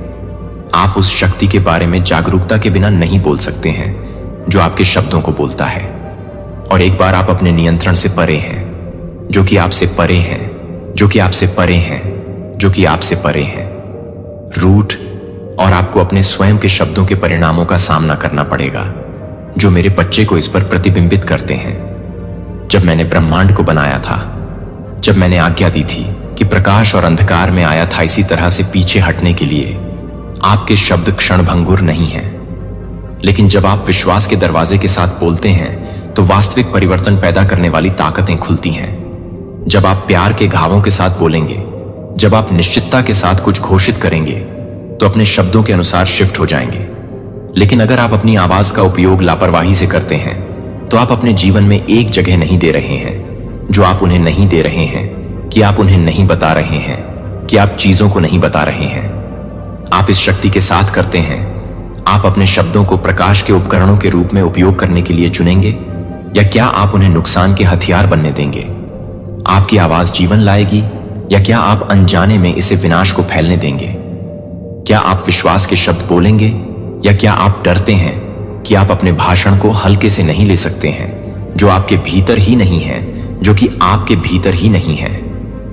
आप उस शक्ति के बारे में जागरूकता के बिना नहीं बोल सकते हैं जो आपके शब्दों को बोलता है। और एक बार आप अपने नियंत्रण से परे हैं, जो कि आपसे परे हैं, जो कि आपसे परे हैं, जो कि आपसे परे हैं, रूट, और आपको अपने स्वयं के शब्दों के परिणामों का सामना करना पड़ेगा जो मेरे बच्चे को इस पर प्रतिबिंबित करते हैं। जब मैंने ब्रह्मांड को बनाया था, जब मैंने आज्ञा दी थी कि प्रकाश और अंधकार में आया था इसी तरह से पीछे हटने के लिए, आपके शब्द क्षणभंगुर नहीं हैं। लेकिन जब आप विश्वास के दरवाजे के साथ बोलते हैं तो वास्तविक परिवर्तन पैदा करने वाली ताकतें खुलती हैं। जब आप प्यार के घावों के साथ बोलेंगे, जब आप निश्चितता के साथ कुछ घोषित करेंगे, तो अपने शब्दों के अनुसार शिफ्ट हो जाएंगे। लेकिन अगर आप अपनी आवाज का उपयोग लापरवाही से करते हैं तो आप अपने जीवन में एक जगह नहीं दे रहे हैं जो आप उन्हें नहीं दे रहे हैं, कि आप उन्हें नहीं बता रहे हैं, कि आप चीजों को नहीं बता रहे हैं। आप इस शक्ति के साथ करते हैं। आप अपने शब्दों को प्रकाश के उपकरणों के रूप में उपयोग करने के लिए चुनेंगे, या क्या आप उन्हें नुकसान के हथियार बनने देंगे? आपकी आवाज जीवन लाएगी, या क्या आप अनजाने में इसे विनाश को फैलने देंगे? क्या आप विश्वास के शब्द बोलेंगे, या क्या आप डरते हैं कि आप अपने भाषण को हल्के से नहीं ले सकते हैं, जो आपके भीतर ही नहीं है, जो कि आपके भीतर ही नहीं है?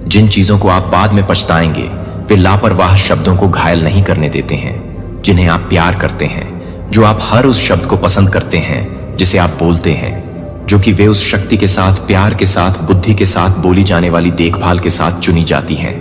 जिन चीजों को आप बाद में पछताएंगे वे लापरवाह शब्दों को घायल नहीं करने देते हैं जिन्हें आप प्यार करते हैं, जो आप हर उस शब्द को पसंद करते हैं जिसे आप बोलते हैं, जो कि वे उस शक्ति के साथ, प्यार के साथ, बुद्धि के साथ बोली जाने वाली देखभाल के साथ चुनी जाती हैं,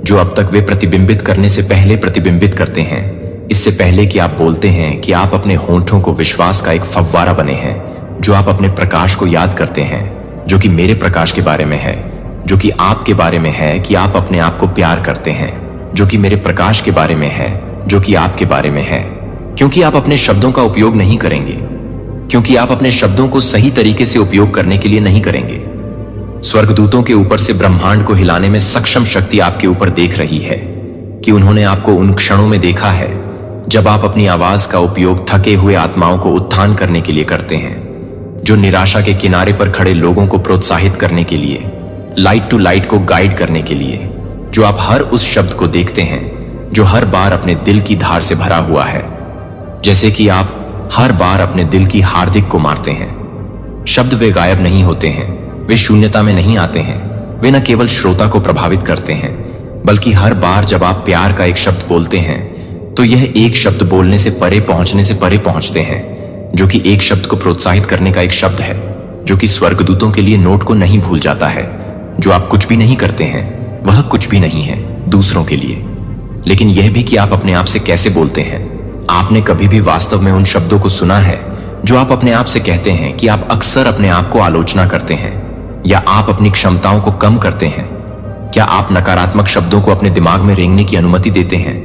जो अब तक वे प्रतिबिंबित करने से पहले प्रतिबिंबित करते हैं, इससे पहले कि आप बोलते हैं कि आप अपने होंठों को विश्वास का एक फव्वारा बने हैं, जो आप अपने प्रकाश को याद करते हैं, जो कि मेरे प्रकाश के बारे में है, जो कि आपके बारे में है कि आप अपने आप को प्यार करते हैं, जो कि मेरे प्रकाश के बारे में है, जो कि आपके बारे में है। क्योंकि आप अपने शब्दों का उपयोग नहीं करेंगे, क्योंकि आप अपने शब्दों को सही तरीके से उपयोग करने के लिए नहीं करेंगे। स्वर्गदूतों के ऊपर से ब्रह्मांड को हिलाने में सक्षम शक्ति आपके ऊपर देख रही है कि उन्होंने आपको उन क्षणों में देखा है जब आप अपनी आवाज का उपयोग थके हुए आत्माओं को उत्थान करने के लिए करते हैं, जो निराशा के किनारे पर खड़े लोगों को प्रोत्साहित करने के लिए, लाइट टू लाइट को गाइड करने के लिए, जो आप हर उस शब्द को देखते हैं जो हर बार अपने दिल की धार से भरा हुआ है, जैसे कि आप हर बार अपने दिल की हार्दिक को मारते हैं। शब्द वे गायब नहीं होते हैं, वे शून्यता में नहीं आते हैं, वे न केवल श्रोता को प्रभावित करते हैं, बल्कि हर बार जब आप प्यार का एक शब्द बोलते हैं तो यह एक शब्द बोलने से परे पहुंचने से परे पहुंचते हैं, जो कि एक शब्द को प्रोत्साहित करने का एक शब्द है, जो कि स्वर्गदूतों के लिए नोट को नहीं भूल जाता है। जो आप कुछ भी नहीं करते हैं वह कुछ भी नहीं है दूसरों के लिए, लेकिन यह भी कि आप अपने आप से कैसे बोलते हैं। आपने कभी भी वास्तव में उन शब्दों को सुना है जो आप अपने आप से कहते हैं कि आप अक्सर अपने आप को आलोचना करते हैं, या आप अपनी क्षमताओं को कम करते हैं? क्या आप नकारात्मक शब्दों को अपने दिमाग में रेंगने की अनुमति देते हैं?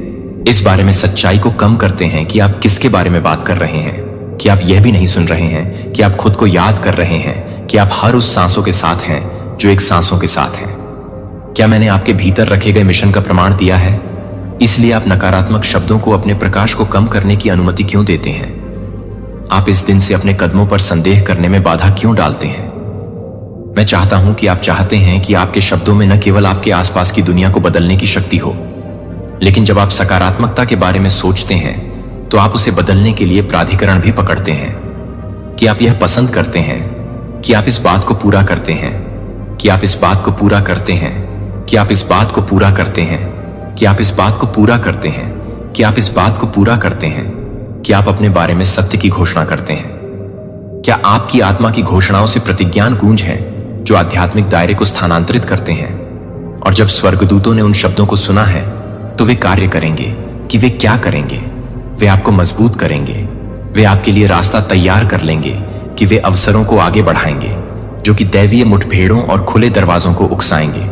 इस बारे में सच्चाई को कम करते हैं कि आप किसके बारे में बात कर रहे हैं, कि आप यह भी नहीं सुन रहे हैं कि आप खुद को याद कर रहे हैं कि आप हर उस सांसों के साथ हैं जो एक सांसों के साथ हैं। क्या मैंने आपके भीतर रखे गए मिशन का प्रमाण दिया है? इसलिए आप नकारात्मक शब्दों को अपने प्रकाश को कम करने की अनुमति क्यों देते हैं? आप इस दिन से अपने कदमों पर संदेह करने में बाधा क्यों डालते हैं? मैं चाहता हूं कि आप चाहते हैं कि आपके शब्दों में न केवल आपके आसपास की दुनिया को बदलने की शक्ति हो, लेकिन जब आप सकारात्मकता के बारे में सोचते हैं तो आप उसे बदलने के लिए प्राधिकरण भी पकड़ते हैं। कि आप यह पसंद करते हैं, कि आप इस बात को पूरा करते हैं, कि आप इस बात को पूरा करते हैं, कि आप इस बात को पूरा करते हैं, कि आप इस बात को पूरा करते हैं, कि आप इस बात को पूरा करते हैं, कि आप अपने बारे में सत्य की घोषणा करते हैं। क्या आपकी आत्मा की घोषणाओं से प्रतिज्ञान गूंज है जो आध्यात्मिक दायरे को स्थानांतरित करते हैं? और जब स्वर्गदूतों ने उन शब्दों को सुना है तो वे कार्य करेंगे। कि वे क्या करेंगे? वे आपको मजबूत करेंगे, वे आपके लिए रास्ता तैयार कर लेंगे, कि वे अवसरों को आगे बढ़ाएंगे जो कि दैवीय मुठभेड़ों और खुले दरवाजों को उकसाएंगे।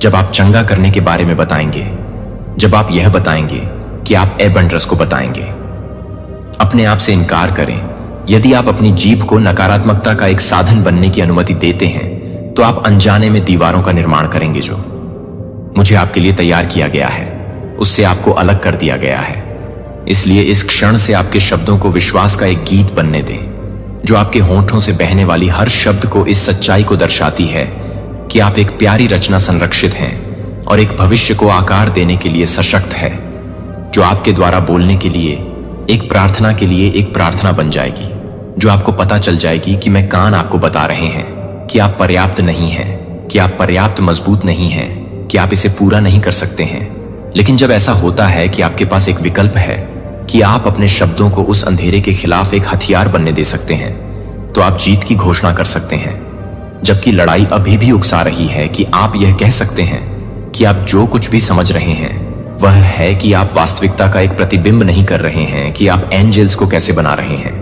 जब आप चंगा करने के बारे में बताएंगे, जब आप यह बताएंगे कि आप एबंडरस को बताएंगे। अपने आप से इनकार करें। यदि आप अपनी जीभ को नकारात्मकता का एक साधन बनने की अनुमति देते हैं तो आप अनजाने में दीवारों का निर्माण करेंगे जो मुझे आपके लिए तैयार किया गया है, उससे आपको अलग कर दिया गया है। इसलिए इस क्षण से आपके शब्दों को विश्वास का एक गीत बनने दें, जो आपके होंठों से बहने वाली हर शब्द को इस सच्चाई को दर्शाती है कि आप एक प्यारी रचना संरक्षित हैं और एक भविष्य को आकार देने के लिए सशक्त है, जो आपके द्वारा बोलने के लिए, एक प्रार्थना के लिए एक प्रार्थना बन जाएगी, जो आपको पता चल जाएगी कि मैं कान आपको बता रहे हैं कि आप पर्याप्त नहीं हैं, कि आप पर्याप्त मजबूत नहीं हैं, कि आप इसे पूरा नहीं कर सकते हैं। लेकिन जब ऐसा होता है कि आपके पास एक विकल्प है कि आप अपने शब्दों को उस अंधेरे के खिलाफ एक हथियार बनने दे सकते हैं, तो आप जीत की घोषणा कर सकते हैं। जबकि लड़ाई अभी भी उकसा रही है कि आप यह कह सकते हैं कि आप जो कुछ भी समझ रहे हैं वह है कि आप वास्तविकता का एक प्रतिबिंब नहीं कर रहे हैं कि आप एंजल्स को कैसे बना रहे हैं।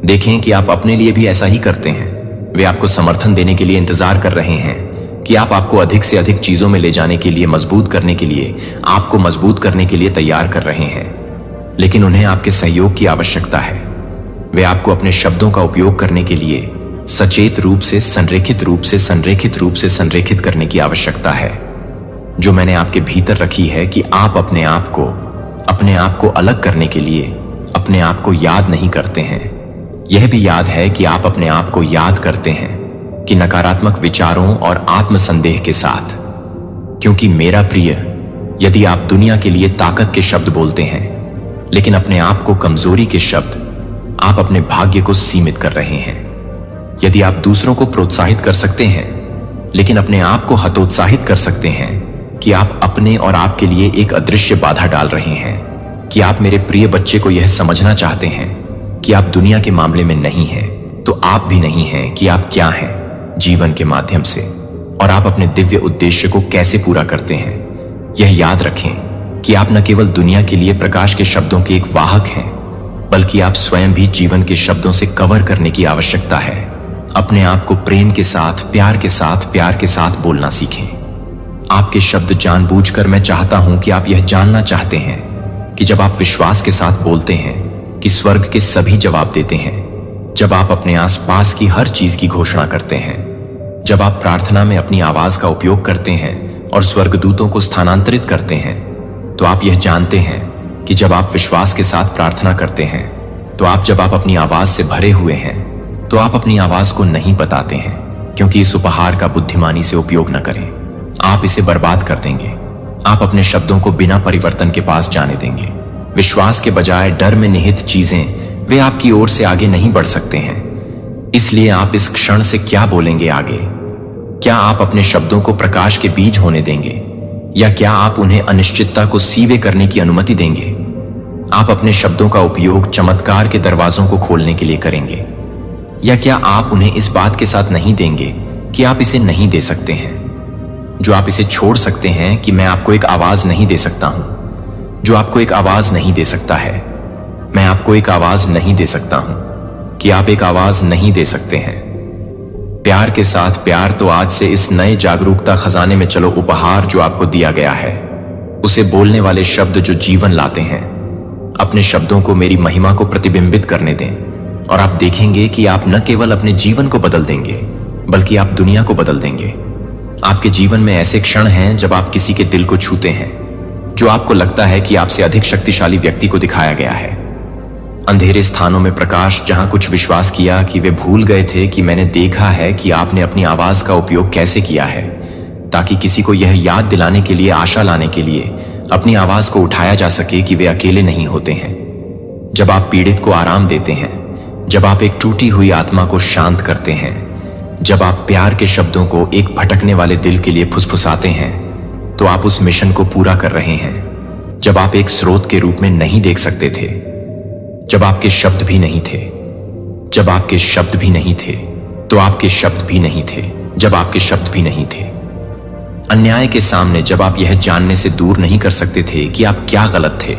देखें कि आप अपने लिए भी ऐसा ही करते हैं। वे आपको समर्थन देने के लिए इंतजार कर रहे हैं कि आपको अधिक से अधिक चीजों में ले जाने के लिए, मजबूत करने के लिए, आपको मजबूत करने के लिए तैयार कर रहे हैं। लेकिन उन्हें आपके सहयोग की आवश्यकता है। वे आपको अपने शब्दों का उपयोग करने के लिए सचेत रूप से, संरेखित रूप से, संरेखित रूप से संरेखित करने की आवश्यकता है, जो मैंने आपके भीतर रखी है कि आप अपने आप को अलग करने के लिए अपने आप को याद नहीं करते हैं। यह भी याद है कि आप अपने आप को याद करते हैं कि नकारात्मक विचारों और आत्मसंदेह के साथ। क्योंकि मेरा प्रिय, यदि आप दुनिया के लिए ताकत के शब्द बोलते हैं लेकिन अपने आप को कमजोरी के शब्द, आप अपने भाग्य को सीमित कर रहे हैं। यदि आप दूसरों को प्रोत्साहित कर सकते हैं लेकिन अपने आप को हतोत्साहित कर सकते हैं कि आप अपने और आपके लिए एक अदृश्य बाधा डाल रहे हैं कि आप मेरे प्रिय बच्चे को यह समझना चाहते हैं कि आप दुनिया के मामले में नहीं हैं, तो आप भी नहीं हैं कि आप क्या हैं जीवन के माध्यम से और आप अपने दिव्य उद्देश्य को कैसे पूरा करते हैं। यह याद रखें कि आप न केवल दुनिया के लिए प्रकाश के शब्दों के एक वाहक हैं, बल्कि आप स्वयं भी जीवन के शब्दों से कवर करने की आवश्यकता है। अपने आप को प्रेम के साथ, प्यार के साथ बोलना सीखें। आपके शब्द जानबूझकर, मैं चाहता हूं कि आप यह जानना चाहते हैं कि जब आप विश्वास के साथ बोलते हैं कि स्वर्ग के सभी जवाब देते हैं, जब आप अपने आसपास की हर चीज की घोषणा करते हैं, जब आप प्रार्थना में अपनी आवाज का उपयोग करते हैं और स्वर्गदूतों को स्थानांतरित करते हैं, तो आप यह जानते हैं कि जब आप विश्वास के साथ प्रार्थना करते हैं, तो जब आप अपनी आवाज से भरे हुए हैं, तो आप अपनी आवाज को नहीं बताते हैं, क्योंकि इस उपहार का बुद्धिमानी से उपयोग न करें। आप इसे बर्बाद कर देंगे। आप अपने शब्दों को बिना परिवर्तन के पास जाने देंगे। विश्वास के बजाय डर में निहित चीजें, वे आपकी ओर से आगे नहीं बढ़ सकते हैं। इसलिए आप इस क्षण से क्या बोलेंगे आगे? क्या आप अपने शब्दों को प्रकाश के बीज होने देंगे, या क्या आप उन्हें अनिश्चितता को सीवे करने की अनुमति देंगे? आप अपने शब्दों का उपयोग चमत्कार के दरवाजों को खोलने के लिए करेंगे, या क्या आप उन्हें इस बात के साथ नहीं देंगे कि आप इसे नहीं दे सकते हैं? जो आप इसे छोड़ सकते हैं कि मैं आपको एक आवाज नहीं दे सकता हूं, जो आपको एक आवाज नहीं दे सकता है। मैं आपको एक आवाज नहीं दे सकता हूं कि आप एक आवाज नहीं दे सकते हैं। प्यार के साथ प्यार, तो आज से इस नए जागरूकता खजाने में चलो। उपहार जो आपको दिया गया है, उसे बोलने वाले शब्द जो जीवन लाते हैं। अपने शब्दों को मेरी महिमा को प्रतिबिंबित करने दें और आप देखेंगे कि आप न केवल अपने जीवन को बदल देंगे, बल्कि आप दुनिया को बदल देंगे। आपके जीवन में ऐसे क्षण हैं जब आप किसी के दिल को छूते हैं, जो आपको लगता है कि आपसे अधिक शक्तिशाली व्यक्ति को दिखाया गया है। अंधेरे स्थानों में प्रकाश, जहां कुछ विश्वास किया कि वे भूल गए थे कि मैंने देखा है कि आपने अपनी आवाज का उपयोग कैसे किया है, ताकि किसी को यह याद दिलाने के लिए, आशा लाने के लिए अपनी आवाज को उठाया जा सके कि वे अकेले नहीं होते हैं। जब आप पीड़ित को आराम देते हैं, जब आप एक टूटी हुई आत्मा को शांत करते हैं, जब आप प्यार के शब्दों को एक भटकने वाले दिल के लिए फुसफुसाते हैं, तो आप उस मिशन को पूरा कर रहे हैं। जब आप एक स्रोत के रूप में नहीं देख सकते थे, जब आपके शब्द भी नहीं थे, जब आपके शब्द भी नहीं थे, तो आपके शब्द भी नहीं थे, जब आपके शब्द भी नहीं थे। अन्याय के सामने जब आप यह जानने से दूर नहीं कर सकते थे कि आप क्या गलत थे,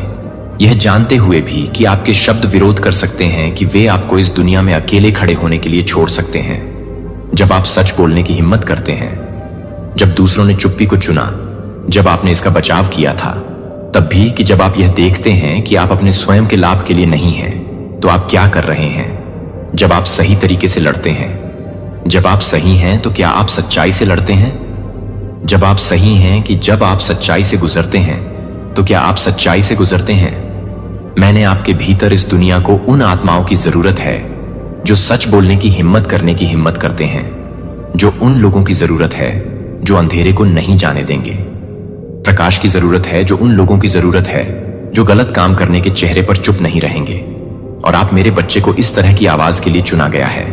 यह जानते हुए भी कि आपके शब्द विरोध कर सकते हैं कि वे आपको इस दुनिया में अकेले खड़े होने के लिए छोड़ सकते हैं। जब आप सच बोलने की हिम्मत करते हैं, जब दूसरों ने चुप्पी को चुना, जब आपने इसका बचाव किया था, तब भी कि जब आप यह देखते हैं कि आप अपने स्वयं के लाभ के लिए नहीं हैं, तो आप क्या कर रहे हैं? जब आप सही तरीके से लड़ते हैं, जब आप सही हैं, तो क्या आप सच्चाई से लड़ते हैं? जब आप सही हैं कि जब आप सच्चाई से गुजरते हैं, तो क्या आप सच्चाई से गुजरते हैं? मैंने आपके भीतर इस दुनिया को उन आत्माओं की जरूरत है जो सच बोलने की हिम्मत करने की हिम्मत करते हैं, जो उन लोगों की जरूरत है जो अंधेरे को नहीं जाने देंगे। प्रकाश की जरूरत है जो उन लोगों की जरूरत है जो गलत काम करने के चेहरे पर चुप नहीं रहेंगे। और आप मेरे बच्चे को इस तरह की आवाज के लिए चुना गया है,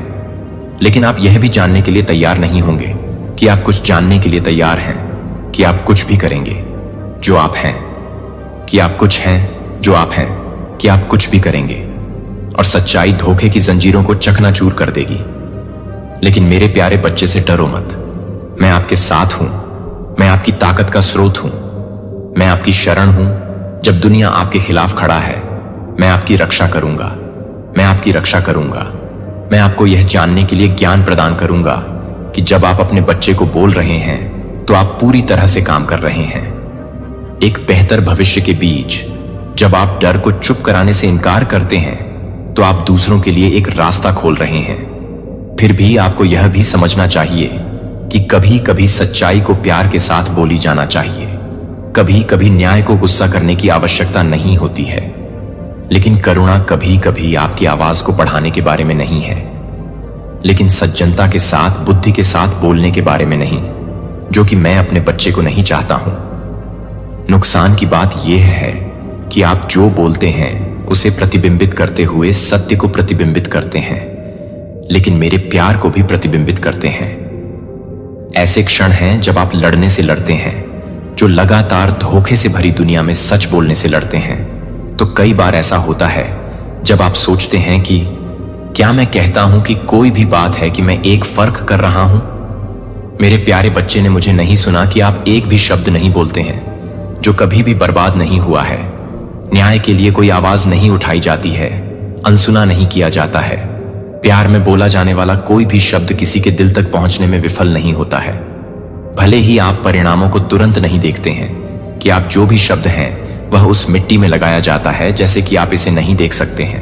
लेकिन आप यह भी जानने के लिए तैयार नहीं होंगे कि आप कुछ जानने के लिए तैयार हैं कि आप कुछ भी करेंगे जो आप हैं, कि आप कुछ हैं जो आप हैं, कि आप कुछ भी करेंगे। और सच्चाई धोखे की जंजीरों को चकनाचूर कर देगी। लेकिन मेरे प्यारे बच्चे से डरो मत। मैं आपके साथ हूं, मैं आपकी ताकत का स्रोत हूं, मैं आपकी शरण हूं। जब दुनिया आपके खिलाफ खड़ा है, मैं आपकी रक्षा करूंगा, मैं आपकी रक्षा करूंगा। मैं आपको यह जानने के लिए ज्ञान प्रदान करूंगा कि जब आप अपने बच्चे को बोल रहे हैं तो आप पूरी तरह से काम कर रहे हैं। एक बेहतर भविष्य के बीच जब आप डर को चुप कराने से इनकार करते हैं तो आप दूसरों के लिए एक रास्ता खोल रहे हैं। फिर भी आपको यह भी समझना चाहिए कि कभी कभी सच्चाई को प्यार के साथ बोली जाना चाहिए। कभी कभी न्याय को गुस्सा करने की आवश्यकता नहीं होती है, लेकिन करुणा कभी कभी आपकी आवाज को बढ़ाने के बारे में नहीं है, लेकिन सज्जनता के साथ, बुद्धि के साथ बोलने के बारे में नहीं, जो कि मैं अपने बच्चे को नहीं चाहता हूं। नुकसान की बात यह है कि आप जो बोलते हैं उसे प्रतिबिंबित करते हुए सत्य को प्रतिबिंबित करते हैं, लेकिन मेरे प्यार को भी प्रतिबिंबित करते हैं। ऐसे क्षण हैं जब आप लड़ने से लड़ते हैं, जो लगातार धोखे से भरी दुनिया में सच बोलने से लड़ते हैं। तो कई बार ऐसा होता है जब आप सोचते हैं कि क्या मैं कहता हूं कि कोई भी बात है कि मैं एक फर्क कर रहा हूं। मेरे प्यारे बच्चे ने मुझे नहीं सुना कि आप एक भी शब्द नहीं बोलते हैं जो कभी भी बर्बाद नहीं हुआ है। न्याय के लिए कोई आवाज नहीं उठाई जाती है, अनसुना नहीं किया जाता है। प्यार में बोला जाने वाला कोई भी शब्द किसी के दिल तक पहुंचने में विफल नहीं होता है। भले ही आप परिणामों को तुरंत नहीं देखते हैं कि आप जो भी शब्द हैं वह उस मिट्टी में लगाया जाता है जैसे कि आप इसे नहीं देख सकते हैं,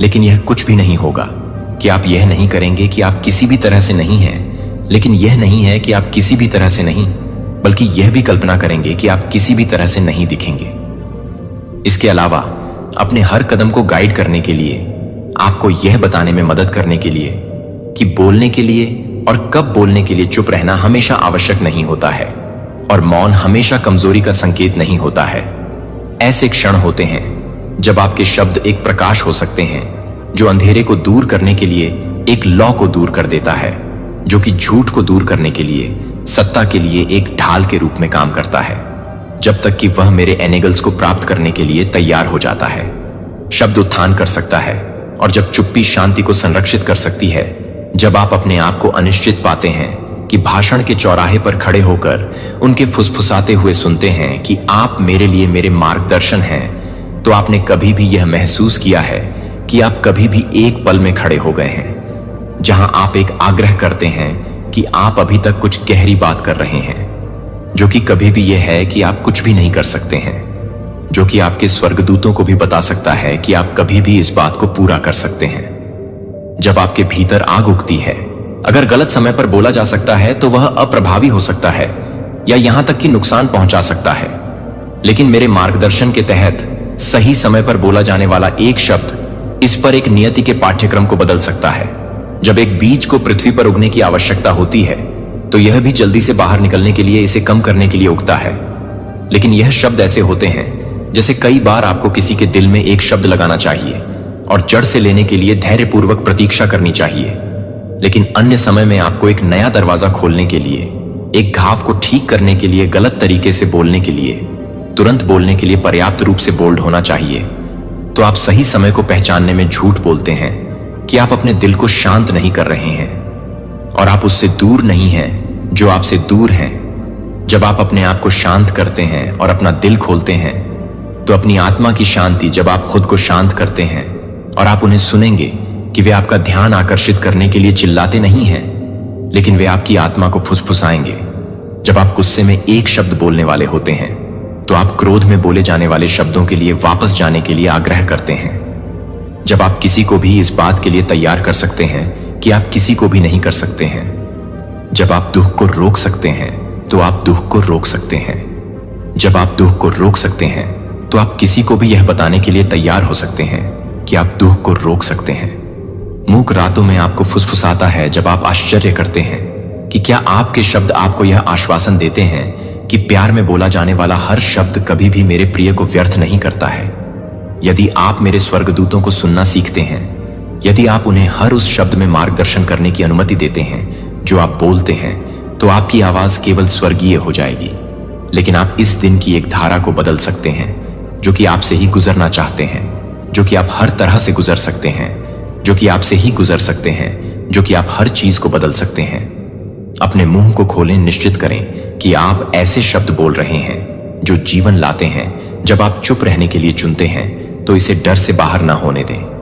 लेकिन यह कुछ भी नहीं होगा कि आप यह नहीं करेंगे कि आप किसी भी तरह से नहीं हैं। लेकिन यह नहीं है कि आप किसी भी तरह से नहीं, बल्कि यह भी कल्पना करेंगे कि आप किसी भी तरह से नहीं दिखेंगे। इसके अलावा अपने हर कदम को गाइड करने के लिए, आपको यह बताने में मदद करने के लिए कि बोलने के लिए और कब बोलने के लिए चुप रहना हमेशा आवश्यक नहीं होता है, और मौन हमेशा कमजोरी का संकेत नहीं होता है। ऐसे क्षण होते हैं जब आपके शब्द एक प्रकाश हो सकते हैं जो अंधेरे को दूर करने के लिए एक लौ को दूर कर देता है, जो कि झूठ को दूर करने के लिए, सत्ता के लिए एक ढाल के रूप में काम करता है, जब तक कि वह मेरे एनेगल्स को प्राप्त करने के लिए तैयार हो जाता है। शब्द उत्थान कर सकता है, और जब चुप्पी शांति को संरक्षित कर सकती है। जब आप अपने आप को अनिश्चित पाते हैं कि भाषण के चौराहे पर खड़े होकर उनके फुसफुसाते हुए सुनते हैं कि आप मेरे लिए मेरे मार्गदर्शन हैं, तो आपने कभी भी यह महसूस किया है कि आप कभी भी एक पल में खड़े हो गए हैं जहां आप एक आग्रह करते हैं कि आप अभी तक कुछ गहरी बात कर रहे हैं, जो कि कभी भी यह है कि आप कुछ भी नहीं कर सकते हैं, जो कि आपके स्वर्गदूतों को भी बता सकता है कि आप कभी भी इस बात को पूरा कर सकते हैं। जब आपके भीतर आग उगती है, अगर गलत समय पर बोला जा सकता है तो वह अप्रभावी हो सकता है या यहां तक कि नुकसान पहुंचा सकता है, लेकिन मेरे मार्गदर्शन के तहत सही समय पर बोला जाने वाला एक शब्द इस पर एक नियति के पाठ्यक्रम को बदल सकता है। जब एक बीज को पृथ्वी पर उगने की आवश्यकता होती है तो यह भी जल्दी से बाहर निकलने के लिए इसे कम करने के लिए उगता है। लेकिन यह शब्द ऐसे होते हैं जैसे कई बार आपको किसी के दिल में एक शब्द लगाना चाहिए और जड़ से लेने के लिए धैर्यपूर्वक प्रतीक्षा करनी चाहिए, लेकिन अन्य समय में आपको एक नया दरवाजा खोलने के लिए, एक घाव को ठीक करने के लिए, गलत तरीके से बोलने के लिए, तुरंत बोलने के लिए पर्याप्त रूप से बोल्ड होना चाहिए। तो आप सही समय को पहचानने में झूठ बोलते हैं कि आप अपने दिल को शांत नहीं कर रहे हैं, और आप उससे दूर नहीं हैं जो आपसे दूर हैं। जब आप अपने आप को शांत करते हैं और अपना दिल खोलते हैं, तो अपनी आत्मा की शांति, जब आप खुद को शांत करते हैं और आप उन्हें सुनेंगे कि वे आपका ध्यान आकर्षित करने के लिए चिल्लाते नहीं हैं, लेकिन वे आपकी आत्मा को फुसफुसाएंगे। जब आप गुस्से में एक शब्द बोलने वाले होते हैं तो आप क्रोध में बोले जाने वाले शब्दों के लिए वापस जाने के लिए आग्रह करते हैं। जब आप किसी को भी इस बात के लिए तैयार कर सकते हैं कि आप किसी को भी नहीं कर सकते हैं, जब आप दुख को रोक सकते हैं तो आप दुख को रोक सकते हैं। जब आप दुख को रोक सकते हैं तो आप किसी को भी यह बताने के लिए तैयार हो सकते हैं कि आप दुख को रोक सकते हैं। मूक रातों में आपको फुसफुसाता है जब आप आश्चर्य करते हैं कि क्या आपके शब्द आपको यह आश्वासन देते हैं कि प्यार में बोला जाने वाला हर शब्द कभी भी मेरे प्रिय को व्यर्थ नहीं करता है। यदि आप मेरे स्वर्गदूतों को सुनना सीखते हैं, यदि आप उन्हें हर उस शब्द में मार्गदर्शन करने की अनुमति देते हैं जो आप बोलते हैं, तो आपकी आवाज केवल स्वर्गीय हो जाएगी। लेकिन आप इस दिन की एक धारा को बदल सकते हैं जो कि आपसे ही गुजरना चाहते हैं, जो कि आप हर तरह से गुजर सकते हैं, जो कि आपसे ही गुजर सकते हैं, जो कि आप हर चीज को बदल सकते हैं। अपने मुंह को खोलें, निश्चित करें कि आप ऐसे शब्द बोल रहे हैं जो जीवन लाते हैं। जब आप चुप रहने के लिए चुनते हैं तो इसे डर से बाहर ना होने दें।